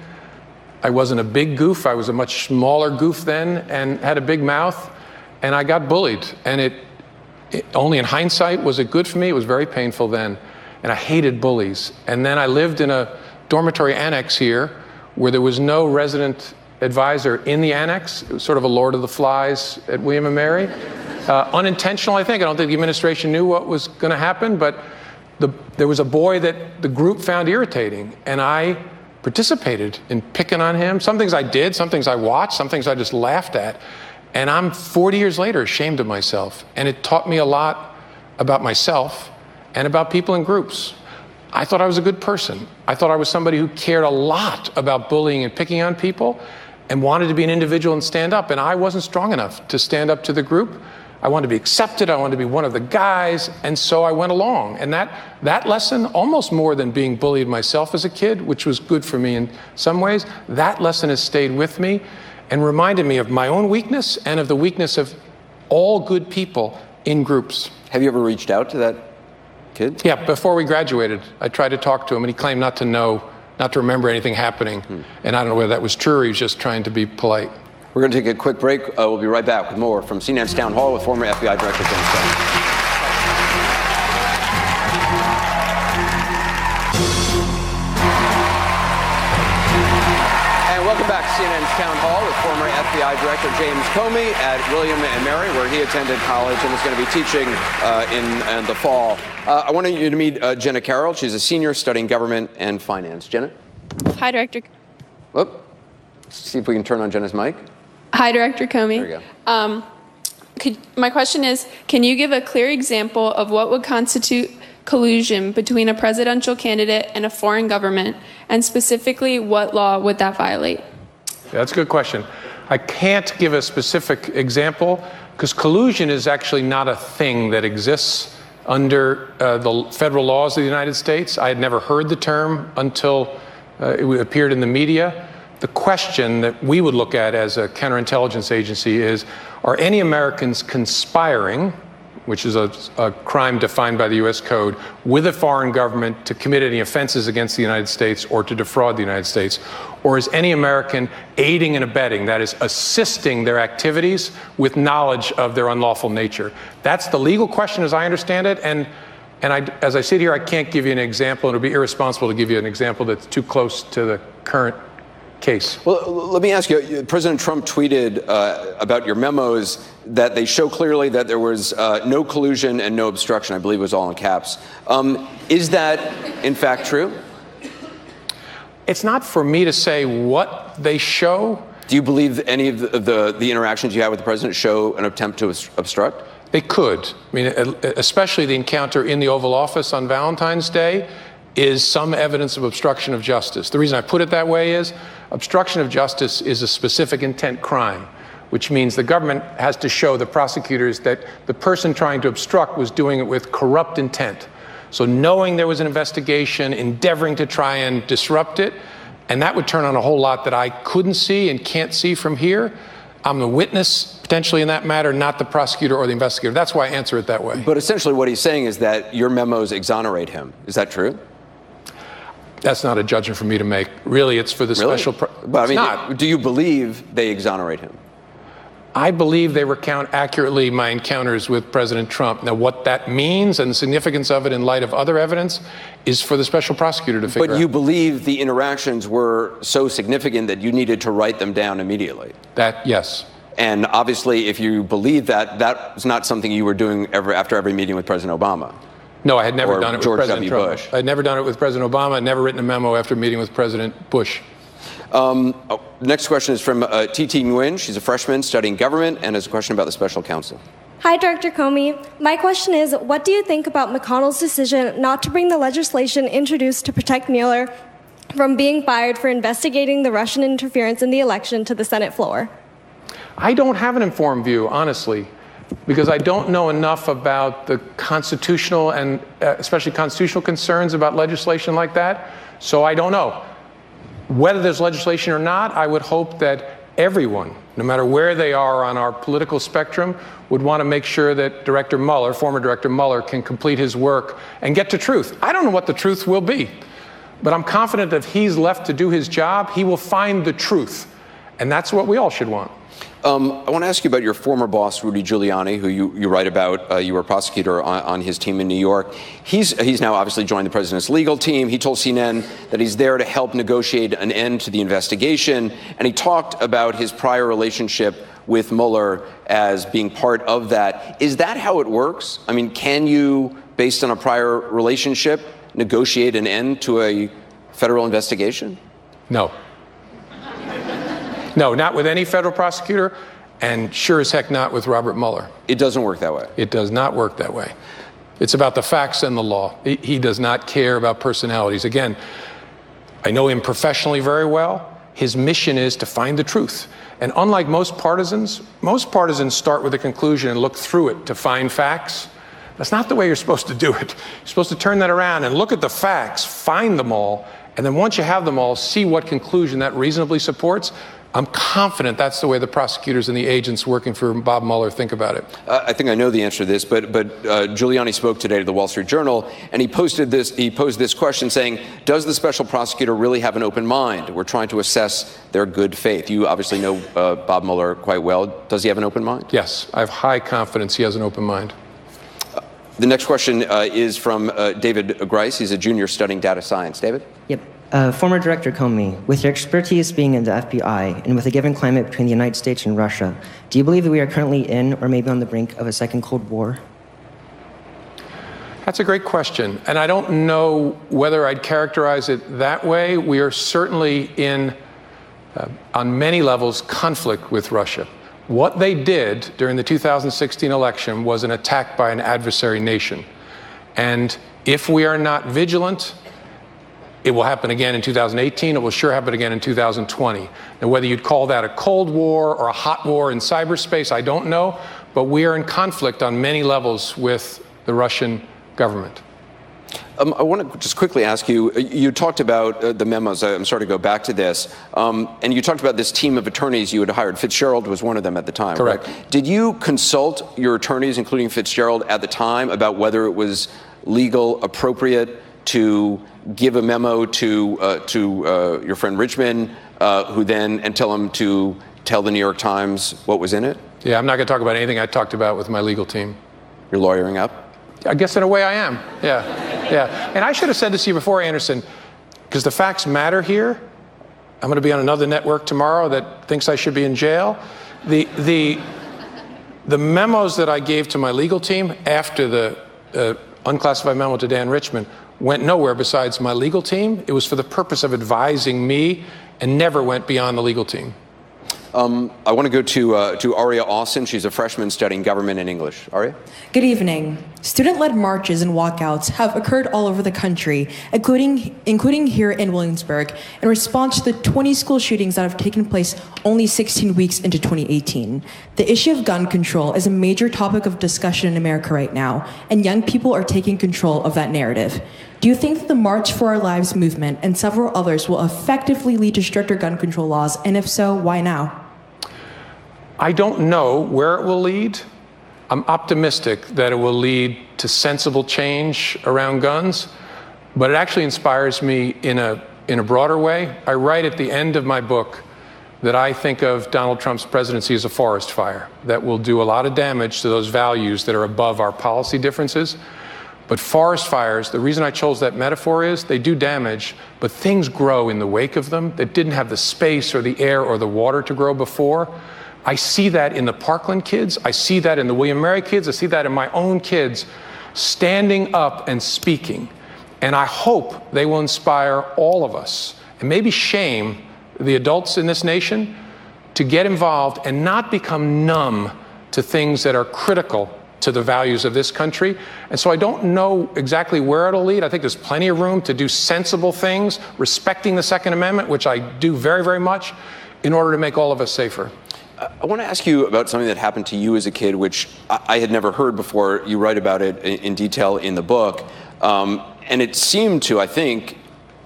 I wasn't a big goof. I was a much smaller goof then and had a big mouth, and I got bullied. And it only in hindsight was it good for me. It was very painful then, and I hated bullies. And then I lived in a dormitory annex here where there was no resident advisor in the annex. It was sort of a Lord of the Flies at William & Mary. Unintentional, I think. I don't think the administration knew what was going to happen, but there was a boy that the group found irritating, and I participated in picking on him. Some things I did, some things I watched, some things I just laughed at. And I'm 40 years later ashamed of myself. And it taught me a lot about myself and about people in groups. I thought I was a good person. I thought I was somebody who cared a lot about bullying and picking on people and wanted to be an individual and stand up. And I wasn't strong enough to stand up to the group. I wanted to be accepted. I wanted to be one of the guys. And so I went along. And that lesson, almost more than being bullied myself as a kid, which was good for me in some ways, that lesson has stayed with me and reminded me of my own weakness and of the weakness of all good people in groups. Have you ever reached out to that kid? Yeah, before we graduated, I tried to talk to him, and he claimed not to remember anything happening. And I don't know whether that was true or he was just trying to be polite. We're going to take a quick break. We'll be right back with more from CNN's Town Hall with former FBI Director James Comey. And welcome back to CNN's Town Hall with former FBI Director James Comey at William & Mary, where he attended college and is going to be teaching in the fall. I wanted you to meet Jenna Carroll. She's a senior studying government and finance. Jenna? Hi, Director. Whoop. See if we can turn on Jenna's mic. Hi, Director Comey. There you go. My question is, can you give a clear example of what would constitute collusion between a presidential candidate and a foreign government, and specifically what law would that violate? Yeah, that's a good question. I can't give a specific example because collusion is actually not a thing that exists under the federal laws of the United States. I had never heard the term until it appeared in the media. The question that we would look at as a counterintelligence agency is, are any Americans conspiring, which is a crime defined by the U.S. Code, with a foreign government to commit any offenses against the United States or to defraud the United States? Or is any American aiding and abetting, that is, assisting their activities with knowledge of their unlawful nature? That's the legal question as I understand it. And as I sit here, I can't give you an example. It would be irresponsible to give you an example that's too close to the current case. Well, let me ask you, President Trump tweeted about your memos that they show clearly that there was no collusion and no obstruction. I believe it was all in caps. Is that, in fact, true? It's not for me to say what they show. Do you believe any of the interactions you had with the president show an attempt to obstruct? They could. I mean, especially the encounter in the Oval Office on Valentine's Day is some evidence of obstruction of justice. The reason I put it that way is obstruction of justice is a specific intent crime, which means the government has to show the prosecutors that the person trying to obstruct was doing it with corrupt intent. So knowing there was an investigation, endeavoring to try and disrupt it, and that would turn on a whole lot that I couldn't see and can't see from here. I'm the witness potentially in that matter, not the prosecutor or the investigator. That's why I answer it that way. But essentially what he's saying is that your memos exonerate him. Is that true? That's not a judgment for me to make. Really, it's for the special... But I mean, not. Do you believe they exonerate him? I believe they recount accurately my encounters with President Trump. Now, what that means and the significance of it in light of other evidence is for the special prosecutor to figure out. But you believe the interactions were so significant that you needed to write them down immediately? Yes. And obviously, if you believe that, that was not something you were doing after every meeting with President Obama. No, I had never done it with George President W. Trump. Bush. I had never done it with President Obama. I'd never written a memo after meeting with President Bush. Next question is from T.T. Nguyen. She's a freshman studying government and has a question about the special counsel. Hi, Director Comey. My question is, what do you think about McConnell's decision not to bring the legislation introduced to protect Mueller from being fired for investigating the Russian interference in the election to the Senate floor? I don't have an informed view, honestly, because I don't know enough about the constitutional and especially constitutional concerns about legislation like that. So I don't know. Whether there's legislation or not, I would hope that everyone, no matter where they are on our political spectrum, would want to make sure that Director Mueller, former Director Mueller, can complete his work and get to truth. I don't know what the truth will be, but I'm confident that if he's left to do his job, he will find the truth. And that's what we all should want. I want to ask you about your former boss, Rudy Giuliani, who you write about. You were a prosecutor on his team in New York. He's now obviously joined the president's legal team. He told CNN that he's there to help negotiate an end to the investigation. And he talked about his prior relationship with Mueller as being part of that. Is that how it works? I mean, can you, based on a prior relationship, negotiate an end to a federal investigation? No. No, not with any federal prosecutor, and sure as heck not with Robert Mueller. It doesn't work that way. It does not work that way. It's about the facts and the law. He does not care about personalities. Again, I know him professionally very well. His mission is to find the truth. And unlike most partisans start with a conclusion and look through it to find facts. That's not the way you're supposed to do it. You're supposed to turn that around and look at the facts, find them all, and then once you have them all, see what conclusion that reasonably supports. I'm confident that's the way the prosecutors and the agents working for Bob Mueller think about it. I think I know the answer to this, but Giuliani spoke today to the Wall Street Journal, and he posed this question saying, does the special prosecutor really have an open mind? We're trying to assess their good faith. You obviously know Bob Mueller quite well. Does he have an open mind? Yes, I have high confidence he has an open mind. The next question is from David Grice. He's a junior studying data science. David? Yep. Former Director Comey, with your expertise being in the FBI and with a given climate between the United States and Russia, do you believe that we are currently in or maybe on the brink of a second Cold War? That's a great question, and I don't know whether I'd characterize it that way. We are certainly in, on many levels, conflict with Russia. What they did during the 2016 election was an attack by an adversary nation. And if we are not vigilant, It will happen again in 2018. It will sure happen again in 2020. Now, whether you'd call that a Cold War or a hot war in cyberspace, I don't know. But we are in conflict on many levels with the Russian government. I want to just quickly ask you, you talked about the memos. I'm sorry to go back to this. And you talked about this team of attorneys you had hired. Fitzgerald was one of them at the time. Correct. Right? Did you consult your attorneys, including Fitzgerald, at the time about whether it was legal, appropriate to give a memo to your friend Richmond, who then, and tell him to tell the New York Times what was in it? Yeah, I'm not going to talk about anything I talked about with my legal team. You're lawyering up? I guess in a way I am, yeah. And I should have said this to you before, Anderson, because the facts matter here. I'm going to be on another network tomorrow that thinks I should be in jail. The memos that I gave to my legal team after the unclassified memo to Dan Richmond went nowhere besides my legal team. It was for the purpose of advising me and never went beyond the legal team. I want to go to Aria Austin. She's a freshman studying government and English. Aria? Good evening. Student-led marches and walkouts have occurred all over the country, including here in Williamsburg, in response to the 20 school shootings that have taken place only 16 weeks into 2018. The issue of gun control is a major topic of discussion in America right now, and young people are taking control of that narrative. Do you think that the March for Our Lives movement and several others will effectively lead to stricter gun control laws, and if so, why now? I don't know where it will lead. I'm optimistic that it will lead to sensible change around guns, but it actually inspires me in a broader way. I write at the end of my book that I think of Donald Trump's presidency as a forest fire that will do a lot of damage to those values that are above our policy differences. But forest fires, the reason I chose that metaphor is they do damage, but things grow in the wake of them that didn't have the space or the air or the water to grow before. I see that in the Parkland kids. I see that in the William & Mary kids. I see that in my own kids standing up and speaking. And I hope they will inspire all of us and maybe shame the adults in this nation to get involved and not become numb to things that are critical to the values of this country. And so I don't know exactly where it'll lead. I think there's plenty of room to do sensible things, respecting the Second Amendment, which I do very, very much, in order to make all of us safer. I want to ask you about something that happened to you as a kid, which I had never heard before. You write about it in detail in the book. And it seemed to, I think,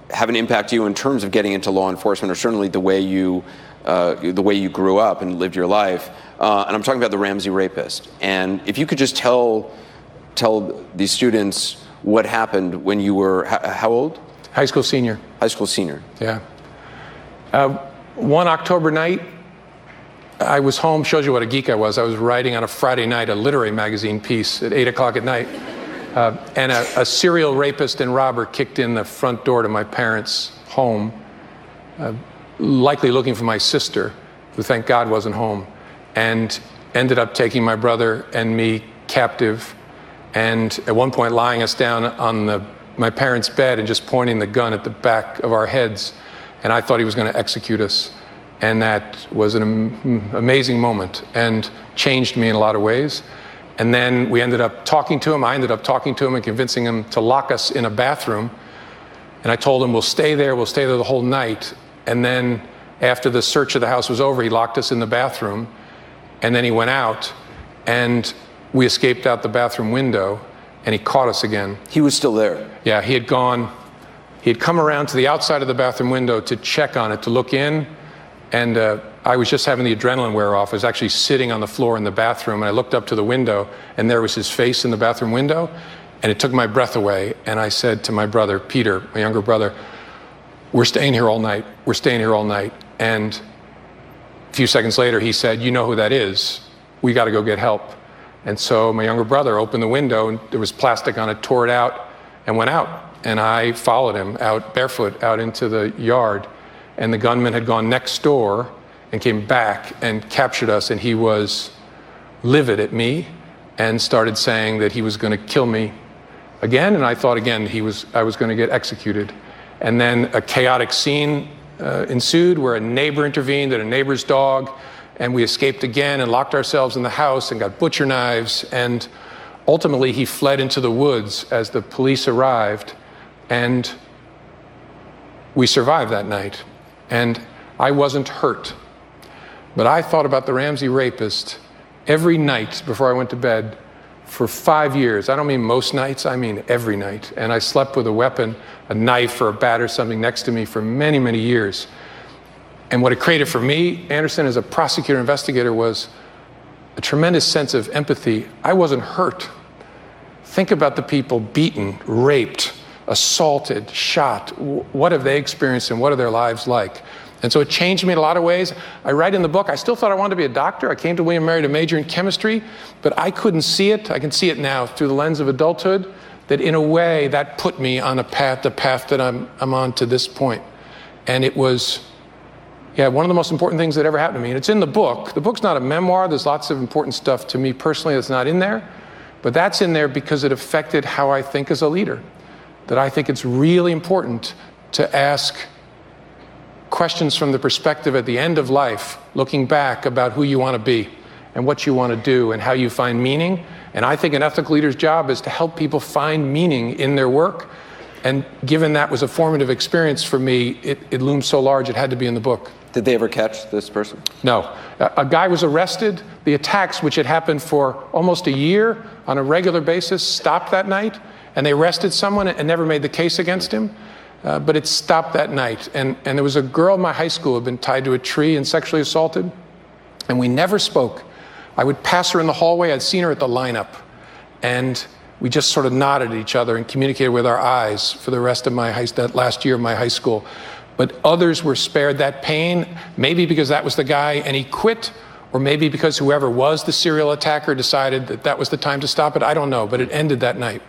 have an impact on you in terms of getting into law enforcement, or certainly the way you grew up and lived your life. And I'm talking about the Ramsey rapist. And if you could just tell these students what happened when you were, how old? High school senior. High school senior. Yeah. One October night, I was home. Shows you what a geek I was. I was writing on a Friday night a literary magazine piece at 8 o'clock at night. And a serial rapist and robber kicked in the front door to my parents' home, likely looking for my sister, who thank God wasn't home, and ended up taking my brother and me captive, and at one point lying us down on my parents' bed and just pointing the gun at the back of our heads. And I thought he was going to execute us. And that was an amazing moment and changed me in a lot of ways. And then we ended up talking to him. I ended up talking to him and convincing him to lock us in a bathroom. And I told him, we'll stay there the whole night. And then after the search of the house was over, he locked us in the bathroom. And then he went out, and we escaped out the bathroom window, and he caught us again. He was still there? Yeah, he had come around to the outside of the bathroom window to check on it, to look in. And I was just having the adrenaline wear off. I was actually sitting on the floor in the bathroom, and I looked up to the window, and there was his face in the bathroom window, and it took my breath away. And I said to my brother, Peter, my younger brother, we're staying here all night. We're staying here all night. And a few seconds later, he said, you know who that is. We got to go get help. And so my younger brother opened the window, and there was plastic on it, tore it out, and went out. And I followed him out barefoot out into the yard. And the gunman had gone next door and came back and captured us, and he was livid at me and started saying that he was going to kill me again. And I thought again I was going to get executed. And then a chaotic scene ensued where a neighbor intervened and a neighbor's dog, and we escaped again and locked ourselves in the house and got butcher knives. And ultimately he fled into the woods as the police arrived. And we survived that night, and I wasn't hurt. But I thought about the Ramsey rapist every night before I went to bed for 5 years. I don't mean most nights, I mean every night. And I slept with a weapon, a knife or a bat or something next to me for many, many years. And what it created for me, Anderson, as a prosecutor investigator, was a tremendous sense of empathy. I wasn't hurt. Think about the people beaten, raped, assaulted, shot. What have they experienced and what are their lives like? And so it changed me in a lot of ways. I write in the book, I still thought I wanted to be a doctor. I came to William & Mary to major in chemistry, but I couldn't see it. I can see it now through the lens of adulthood, that in a way that put me on a path, the path that I'm on to this point. And it was, one of the most important things that ever happened to me. And it's in the book. The book's not a memoir. There's lots of important stuff to me personally that's not in there. But that's in there because it affected how I think as a leader. That I think it's really important to ask questions from the perspective at the end of life, looking back about who you want to be and what you want to do and how you find meaning. And I think an ethical leader's job is to help people find meaning in their work. And given that was a formative experience for me, it loomed so large it had to be in the book. Did they ever catch this person? No. A guy was arrested. The attacks, which had happened for almost a year on a regular basis, stopped that night. And they arrested someone and never made the case against him. But it stopped that night. And there was a girl in my high school who had been tied to a tree and sexually assaulted. And we never spoke. I would pass her in the hallway. I'd seen her at the lineup. And we just sort of nodded at each other and communicated with our eyes for the rest of that last year of my high school. But others were spared that pain, maybe because that was the guy and he quit, or maybe because whoever was the serial attacker decided that that was the time to stop it. I don't know, but it ended that night.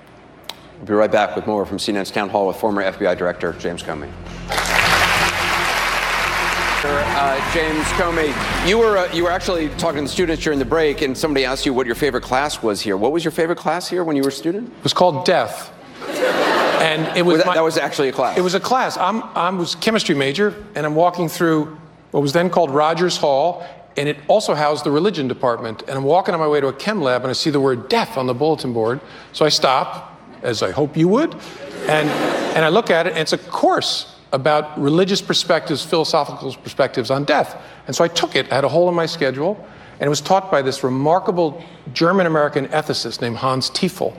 We'll be right back with more from CNN's Town Hall with former FBI Director James Comey. James Comey, you were actually talking to students during the break, and somebody asked you what your favorite class was here. What was your favorite class here when you were a student? It was called Death. And it was that was actually a class. It was a class. I was a chemistry major, and I'm walking through what was then called Rogers Hall, and it also housed the religion department. And I'm walking on my way to a chem lab, and I see the word death on the bulletin board. So I stop, as I hope you would, and I look at it, and it's a course about religious perspectives, philosophical perspectives on death. And so I took it. I had a hole in my schedule, and it was taught by this remarkable German-American ethicist named Hans Tiefel,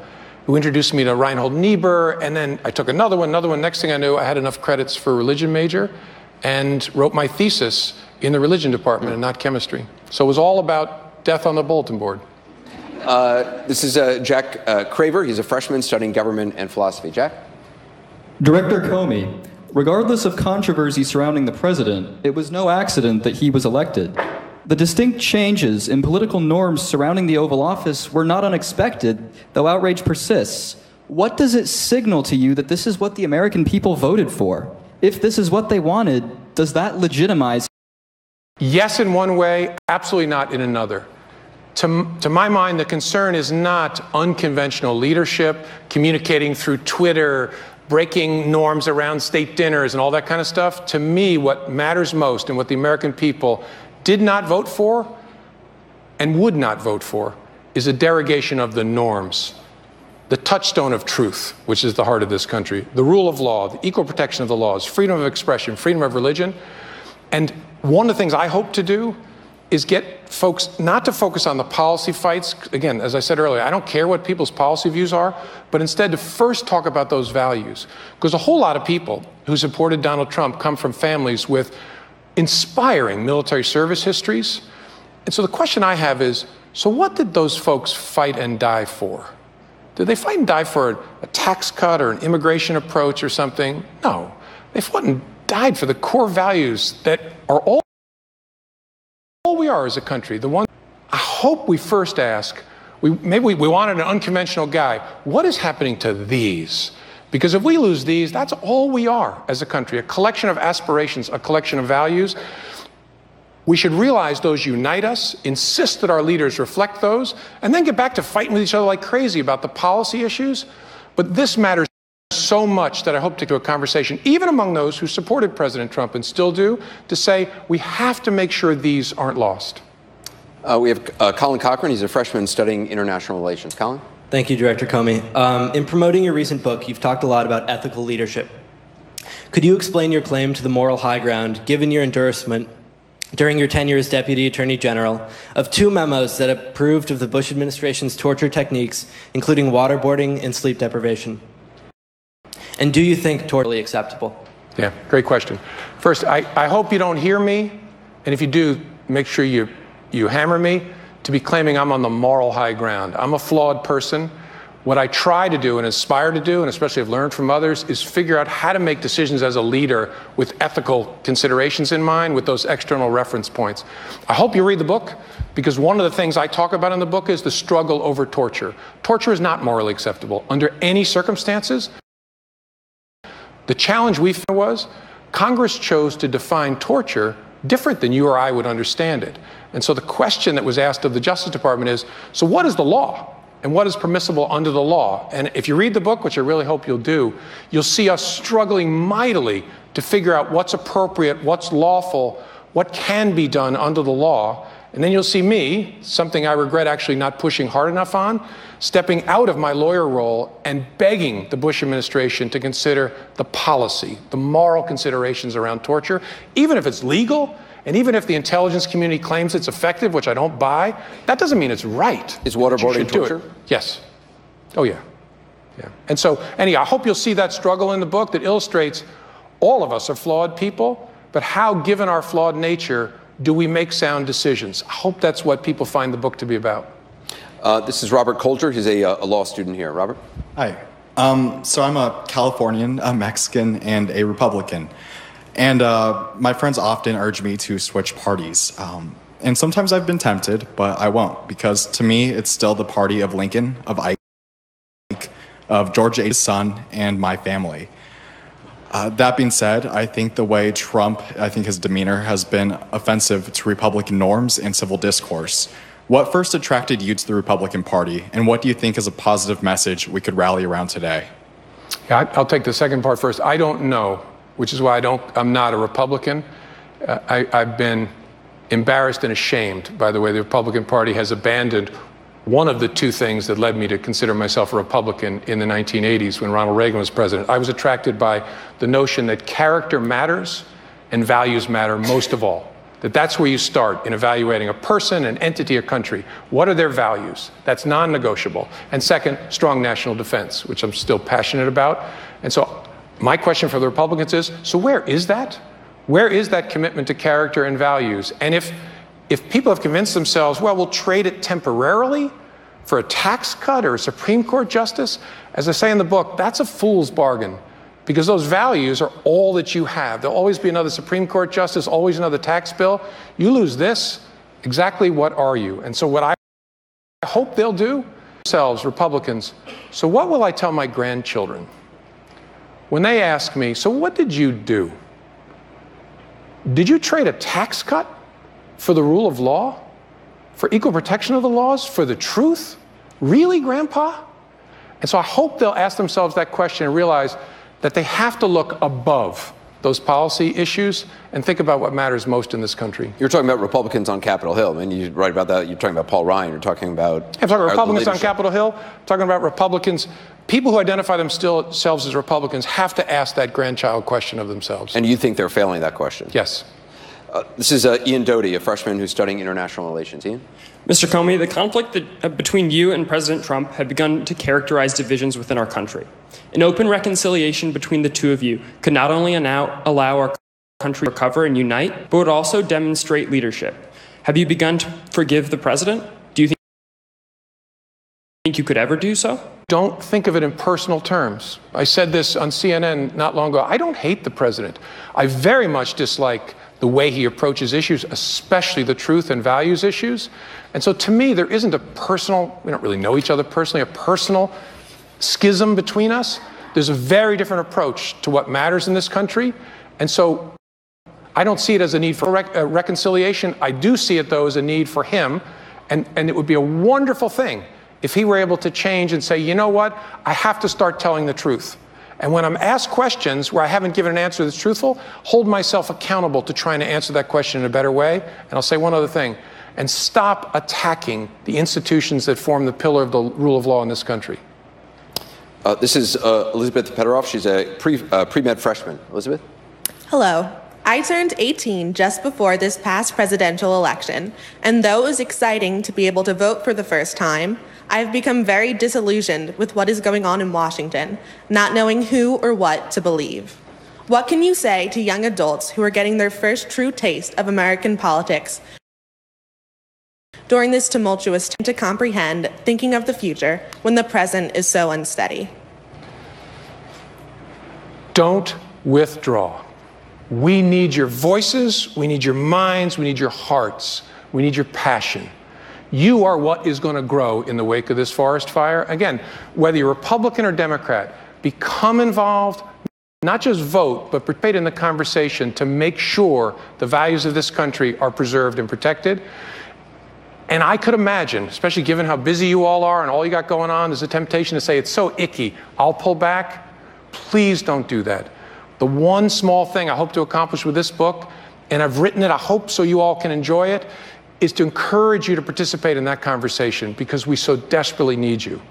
who introduced me to Reinhold Niebuhr, and then I took another one. Next thing I knew, I had enough credits for a religion major and wrote my thesis in the religion department and not chemistry. So it was all about death on the bulletin board. This is Jack Craver. He's a freshman studying government and philosophy. Jack? Director Comey, regardless of controversy surrounding the president, it was no accident that he was elected. The distinct changes in political norms surrounding the Oval Office were not unexpected, though outrage persists. What does it signal to you that this is what the American people voted for? If this is what they wanted, does that legitimize? Yes, in one way, absolutely not in another. To my mind, the concern is not unconventional leadership, communicating through Twitter, breaking norms around state dinners and all that kind of stuff. To me, what matters most and what the American people did not vote for and would not vote for is a derogation of the norms, the touchstone of truth, which is the heart of this country, the rule of law, the equal protection of the laws, freedom of expression, freedom of religion. And one of the things I hope to do is get folks not to focus on the policy fights. Again, as I said earlier, I don't care what people's policy views are, but instead to first talk about those values. Because a whole lot of people who supported Donald Trump come from families with inspiring military service histories. And so the question I have is, so what did those folks fight and die for? Did they fight and die for a tax cut or an immigration approach or something? No. They fought and died for the core values that are all we are as a country. The one I hope we first ask, maybe we wanted an unconventional guy. What is happening to these? Because if we lose these, that's all we are as a country, a collection of aspirations, a collection of values. We should realize those unite us, insist that our leaders reflect those, and then get back to fighting with each other like crazy about the policy issues. But this matters so much that I hope to do a conversation, even among those who supported President Trump and still do, to say we have to make sure these aren't lost. We have Colin Cochran. He's a freshman studying international relations. Colin? Thank you, Director Comey. In promoting your recent book, you've talked a lot about ethical leadership. Could you explain your claim to the moral high ground, given your endorsement during your tenure as Deputy Attorney General of 2 memos that approved of the Bush administration's torture techniques, including waterboarding and sleep deprivation? And do you think totally acceptable? Yeah, great question. First, I hope you don't hear me, and if you do, make sure you hammer me to be claiming I'm on the moral high ground. I'm a flawed person. What I try to do and aspire to do, and especially have learned from others, is figure out how to make decisions as a leader with ethical considerations in mind, with those external reference points. I hope you read the book, because one of the things I talk about in the book is the struggle over torture. Torture is not morally acceptable under any circumstances. The challenge we found was Congress chose to define torture different than you or I would understand it. And so the question that was asked of the Justice Department is, so what is the law? And what is permissible under the law? And if you read the book, which I really hope you'll do, you'll see us struggling mightily to figure out what's appropriate, what's lawful, what can be done under the law. And then you'll see me, something I regret actually not pushing hard enough on, stepping out of my lawyer role and begging the Bush administration to consider the policy, the moral considerations around torture, even if it's legal. And even if the intelligence community claims it's effective, which I don't buy, that doesn't mean it's right. Is waterboarding torture? Yes. Oh, yeah. Yeah. And so, anyhow, I hope you'll see that struggle in the book that illustrates all of us are flawed people, but how, given our flawed nature, do we make sound decisions? I hope that's what people find the book to be about. This is Robert Colger. He's a law student here. Robert? Hi. So I'm a Californian, a Mexican, and a Republican. And my friends often urge me to switch parties. And sometimes I've been tempted, but I won't, because to me, it's still the party of Lincoln, of Ike, of George H.'s son, and my family. That being said, I think the way Trump, his demeanor has been offensive to Republican norms and civil discourse. What first attracted you to the Republican Party, and what do you think is a positive message we could rally around today? Yeah, I'll take the second part first. I don't know, which is why I'm not a Republican. I've been embarrassed and ashamed by the way the Republican Party has abandoned one of the 2 things that led me to consider myself a Republican in the 1980s when Ronald Reagan was president. I was attracted by the notion that character matters and values matter most of all. That's where you start in evaluating a person, an entity, or country. What are their values? That's non-negotiable. And second, strong national defense, which I'm still passionate about. And so my question for the Republicans is, so where is that? Where is that commitment to character and values? And if people have convinced themselves, well, we'll trade it temporarily for a tax cut or a Supreme Court justice, as I say in the book, that's a fool's bargain, because those values are all that you have. There'll always be another Supreme Court justice, always another tax bill. You lose this, exactly what are you? And so what I hope they'll do, themselves, Republicans, so what will I tell my grandchildren? When they ask me, so what did you do? Did you trade a tax cut for the rule of law? For equal protection of the laws? For the truth? Really, Grandpa? And so I hope they'll ask themselves that question and realize that they have to look above those policy issues and think about what matters most in this country. You're talking about Republicans on Capitol Hill. I mean, you write about that. You're talking about Paul Ryan. You're talking about... I'm talking about Republicans on Capitol Hill. I'm talking about Republicans. People who identify themselves as Republicans have to ask that grandchild question of themselves. And you think they're failing that question? Yes. This is Ian Doty, a freshman who's studying international relations. Ian? Mr. Comey, the conflict between you and President Trump had begun to characterize divisions within our country. An open reconciliation between the 2 of you could not only allow our country to recover and unite, but would also demonstrate leadership. Have you begun to forgive the president? Do you think you could ever do so? Don't think of it in personal terms. I said this on CNN not long ago. I don't hate the president. I very much dislike the way he approaches issues, especially the truth and values issues. And so to me, there isn't a personal, we don't really know each other personally, a personal schism between us. There's a very different approach to what matters in this country. And so I don't see it as a need for reconciliation. I do see it, though, as a need for him. And it would be a wonderful thing if he were able to change and say, you know what, I have to start telling the truth. And when I'm asked questions where I haven't given an answer that's truthful, hold myself accountable to trying to answer that question in a better way. And I'll say one other thing, and stop attacking the institutions that form the pillar of the rule of law in this country. This is Elizabeth Pederoff. She's a pre-med freshman. Elizabeth? Hello. I turned 18 just before this past presidential election, and though it was exciting to be able to vote for the first time, I've become very disillusioned with what is going on in Washington, not knowing who or what to believe. What can you say to young adults who are getting their first true taste of American politics during this tumultuous time to comprehend thinking of the future when the present is so unsteady? Don't withdraw. We need your voices, we need your minds, we need your hearts, we need your passion. You are what is going to grow in the wake of this forest fire. Again, whether you're Republican or Democrat, become involved, not just vote, but participate in the conversation to make sure the values of this country are preserved and protected. And I could imagine, especially given how busy you all are and all you got going on, there's a temptation to say, it's so icky, I'll pull back. Please don't do that. The one small thing I hope to accomplish with this book, and I've written it, I hope so you all can enjoy it, is to encourage you to participate in that conversation because we so desperately need you.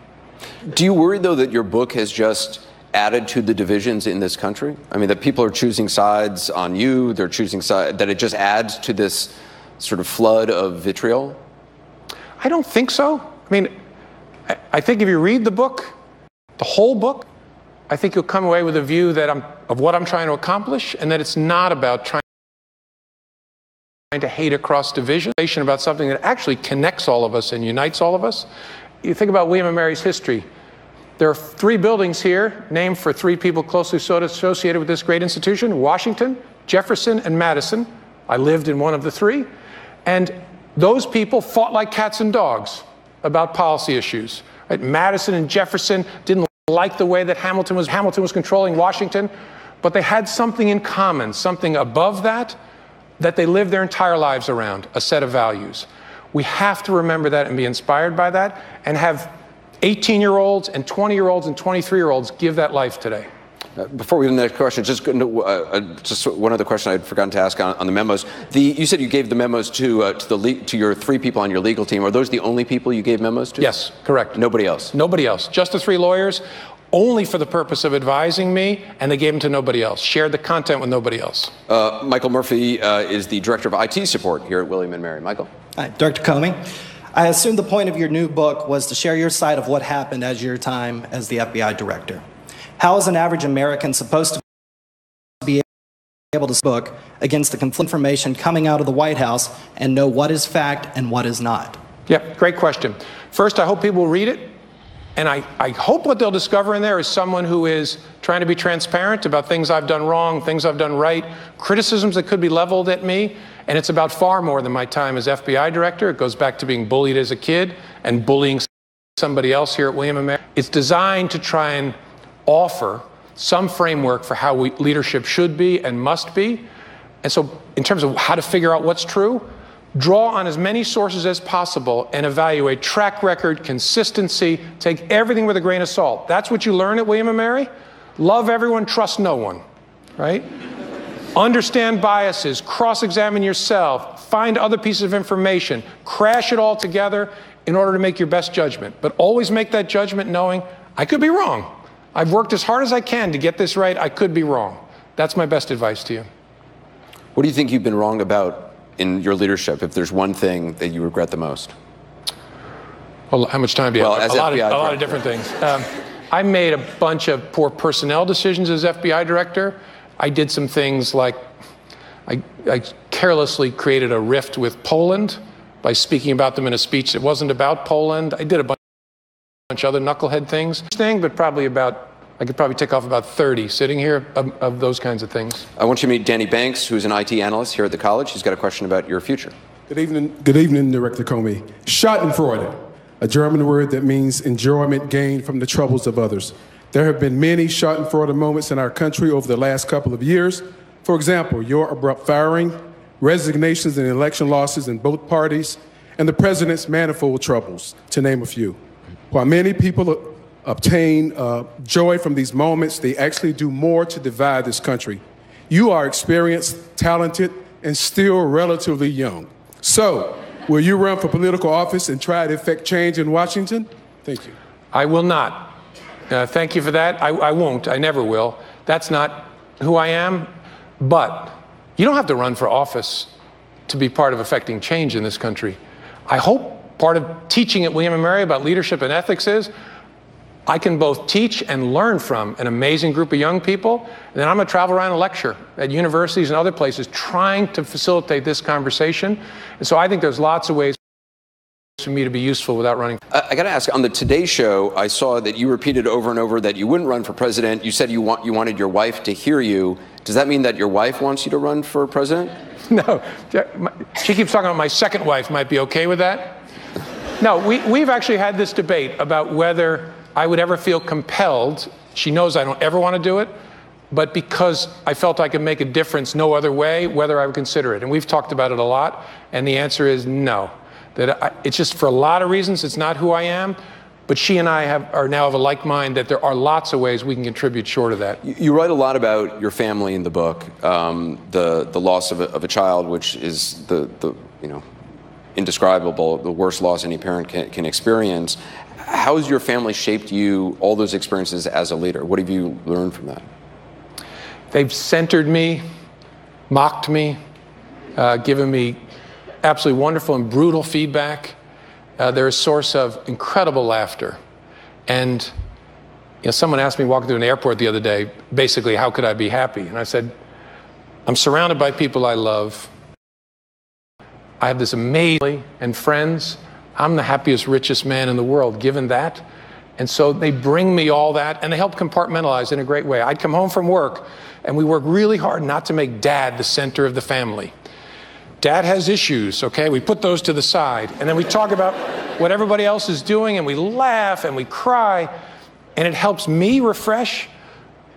Do you worry, though, that your book has just added to the divisions in this country? I mean, that people are choosing sides on you, they're choosing sides, that it just adds to this sort of flood of vitriol? I don't think so. I mean, I think if you read the book, the whole book, I think you'll come away with a view that of what I'm trying to accomplish, and that it's not about trying to hate across division, about something that actually connects all of us and unites all of us. You think about William and Mary's history. There are 3 buildings here named for 3 people closely associated with this great institution: Washington, Jefferson, and Madison. I lived in one of the 3. And those people fought like cats and dogs about policy issues. Right? Madison and Jefferson didn't like the way that Hamilton was controlling Washington, but they had something in common, something above that they lived their entire lives around, a set of values. We have to remember that and be inspired by that, and have 18-year-olds and 20-year-olds and 23-year-olds give that life today. Before we go to the next question, just one other question I'd forgotten to ask on the memos. You said you gave the memos to your 3 people on your legal team. Are those the only people you gave memos to? Yes, correct. Nobody else? Nobody else. Just the 3 lawyers, only for the purpose of advising me, and they gave them to nobody else. Shared the content with nobody else. Michael Murphy is the Director of IT Support here at William & Mary. Michael? Hi, Dr. Comey. I assume the point of your new book was to share your side of what happened as your time as the FBI Director. How is an average American supposed to be able to book against the conflicting information coming out of the White House and know what is fact and what is not? Yeah, great question. First, I hope people will read it. And I hope what they'll discover in there is someone who is trying to be transparent about things I've done wrong, things I've done right, criticisms that could be leveled at me. And it's about far more than my time as FBI Director. It goes back to being bullied as a kid and bullying somebody else here at William & Mary. It's designed to try and offer some framework for how leadership should be and must be. And so in terms of how to figure out what's true, draw on as many sources as possible and evaluate track record, consistency, take everything with a grain of salt. That's what you learn at William & Mary. Love everyone, trust no one, right? Understand biases, cross-examine yourself, find other pieces of information, crash it all together in order to make your best judgment. But always make that judgment knowing I could be wrong. I've worked as hard as I can to get this right. I could be wrong. That's my best advice to you. What do you think you've been wrong about in your leadership, if there's one thing that you regret the most? Well, how much time do you have? As a lot of different things. I made a bunch of poor personnel decisions as FBI Director. I did some things like I carelessly created a rift with Poland by speaking about them in a speech that wasn't about Poland. I did a bunch of other knucklehead things, but I could probably tick off about 30 sitting here of those kinds of things. I want you to meet Danny Banks, who's an IT analyst here at the college. He's got a question about your future. Good evening, Director Comey. Schadenfreude, a German word that means enjoyment gained from the troubles of others. There have been many Schadenfreude moments in our country over the last couple of years. For example, your abrupt firing, resignations and election losses in both parties, and the president's manifold troubles, to name a few. While many people obtain joy from these moments, they actually do more to divide this country. You are experienced, talented, and still relatively young. So, will you run for political office and try to effect change in Washington? Thank you. I will not. Thank you for that. I won't. I never will. That's not who I am. But you don't have to run for office to be part of affecting change in this country. I hope part of teaching at William & Mary about leadership and ethics is I can both teach and learn from an amazing group of young people, and then I'm going to travel around and lecture at universities and other places trying to facilitate this conversation. And so I think there's lots of ways for me to be useful without running. I got to ask, on the Today Show, I saw that you repeated over and over that you wouldn't run for president. You said you wanted your wife to hear you. Does that mean that your wife wants you to run for president? No. She keeps talking about my second wife might be okay with that. No, we've actually had this debate about whether I would ever feel compelled. She knows I don't ever want to do it, but because I felt I could make a difference no other way, whether I would consider it. And we've talked about it a lot, and the answer is no. It's just for a lot of reasons, it's not who I am, but she and I are now of a like mind that there are lots of ways we can contribute short of that. You write a lot about your family in the book, the loss of a child, which is the indescribable, the worst loss any parent can experience. How has your family shaped you, all those experiences as a leader? What have you learned from that? They've centered me, mocked me, given me absolutely wonderful and brutal feedback. They're a source of incredible laughter. And someone asked me walking through an airport the other day, basically, how could I be happy? And I said, I'm surrounded by people I love. I have this amazing and friends. I'm the happiest, richest man in the world, given that. And so they bring me all that, and they help compartmentalize in a great way. I'd come home from work, and we work really hard not to make Dad the center of the family. Dad has issues, okay? We put those to the side, and then we talk about what everybody else is doing, and we laugh, and we cry, and it helps me refresh.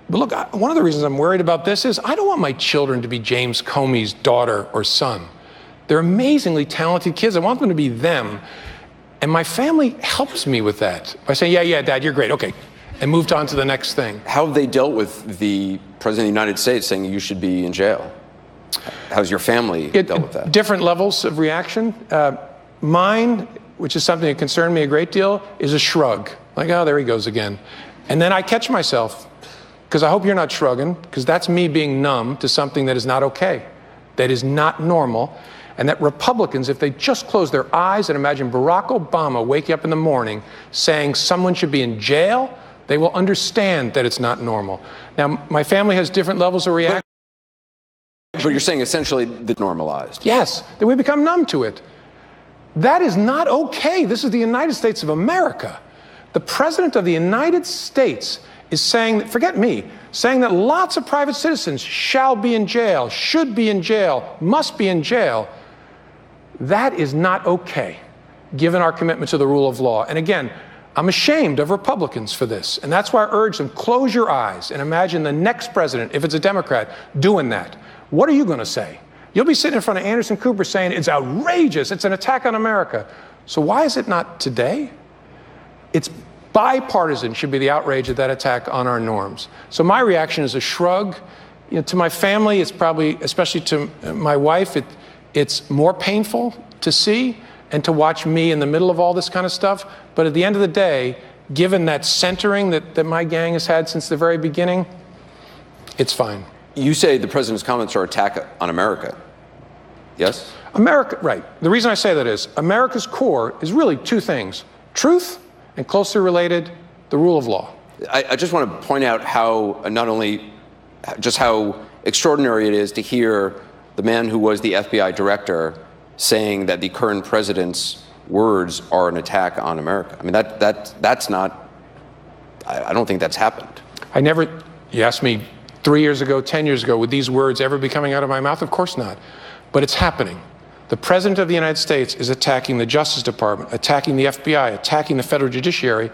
But look, one of the reasons I'm worried about this is I don't want my children to be James Comey's daughter or son. They're amazingly talented kids. I want them to be them. And my family helps me with that by saying, yeah, Dad, you're great, okay, and moved on to the next thing. How have they dealt with the President of the United States saying you should be in jail? How's your family dealt with that? Different levels of reaction. Mine, which is something that concerned me a great deal, is a shrug. Like, oh, there he goes again. And then I catch myself, because I hope you're not shrugging, because that's me being numb to something that is not okay, that is not normal. And that Republicans, if they just close their eyes and imagine Barack Obama waking up in the morning saying someone should be in jail, they will understand that it's not normal. Now, my family has different levels of reaction. But you're saying essentially that normalized. Yes, that we become numb to it. That is not okay. This is the United States of America. The President of the United States is saying that, forget me, saying that lots of private citizens shall be in jail, should be in jail, must be in jail. That is not okay, given our commitment to the rule of law. And again, I'm ashamed of Republicans for this. And that's why I urge them, close your eyes and imagine the next president, if it's a Democrat, doing that. What are you going to say? You'll be sitting in front of Anderson Cooper saying it's outrageous, it's an attack on America. So why is it not today? It's bipartisan should be the outrage of that attack on our norms. So my reaction is a shrug. To my family, it's probably, especially to my wife, it's more painful to see and to watch me in the middle of all this kind of stuff. But at the end of the day, given that centering that my gang has had since the very beginning, it's fine. You say the president's comments are an attack on America. Yes? America, right. The reason I say that is America's core is really two things: truth and closely related, the rule of law. I just want to point out how not only just how extraordinary it is to hear the man who was the FBI director saying that the current president's words are an attack on America. I mean, that's not, I don't think that's happened. You asked me 3 years ago, 10 years ago, would these words ever be coming out of my mouth? Of course not. But it's happening. The President of the United States is attacking the Justice Department, attacking the FBI, attacking the federal judiciary,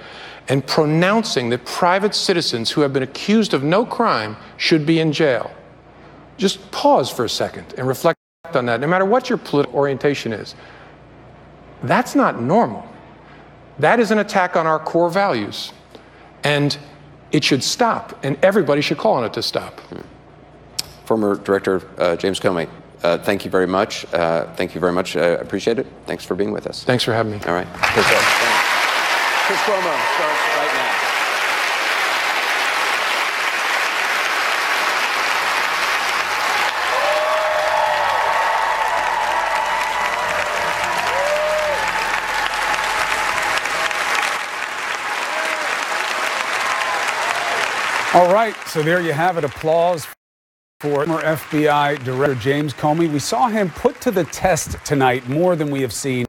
and pronouncing that private citizens who have been accused of no crime should be in jail. Just pause for a second and reflect on that, no matter what your political orientation is. That's not normal. That is an attack on our core values. And it should stop, and everybody should call on it to stop. Former Director James Comey, thank you very much. Thank you very much. I appreciate it. Thanks for being with us. Thanks for having me. All right. Chris Cuomo starts right now. All right, so there you have it. Applause for former FBI Director James Comey. We saw him put to the test tonight more than we have seen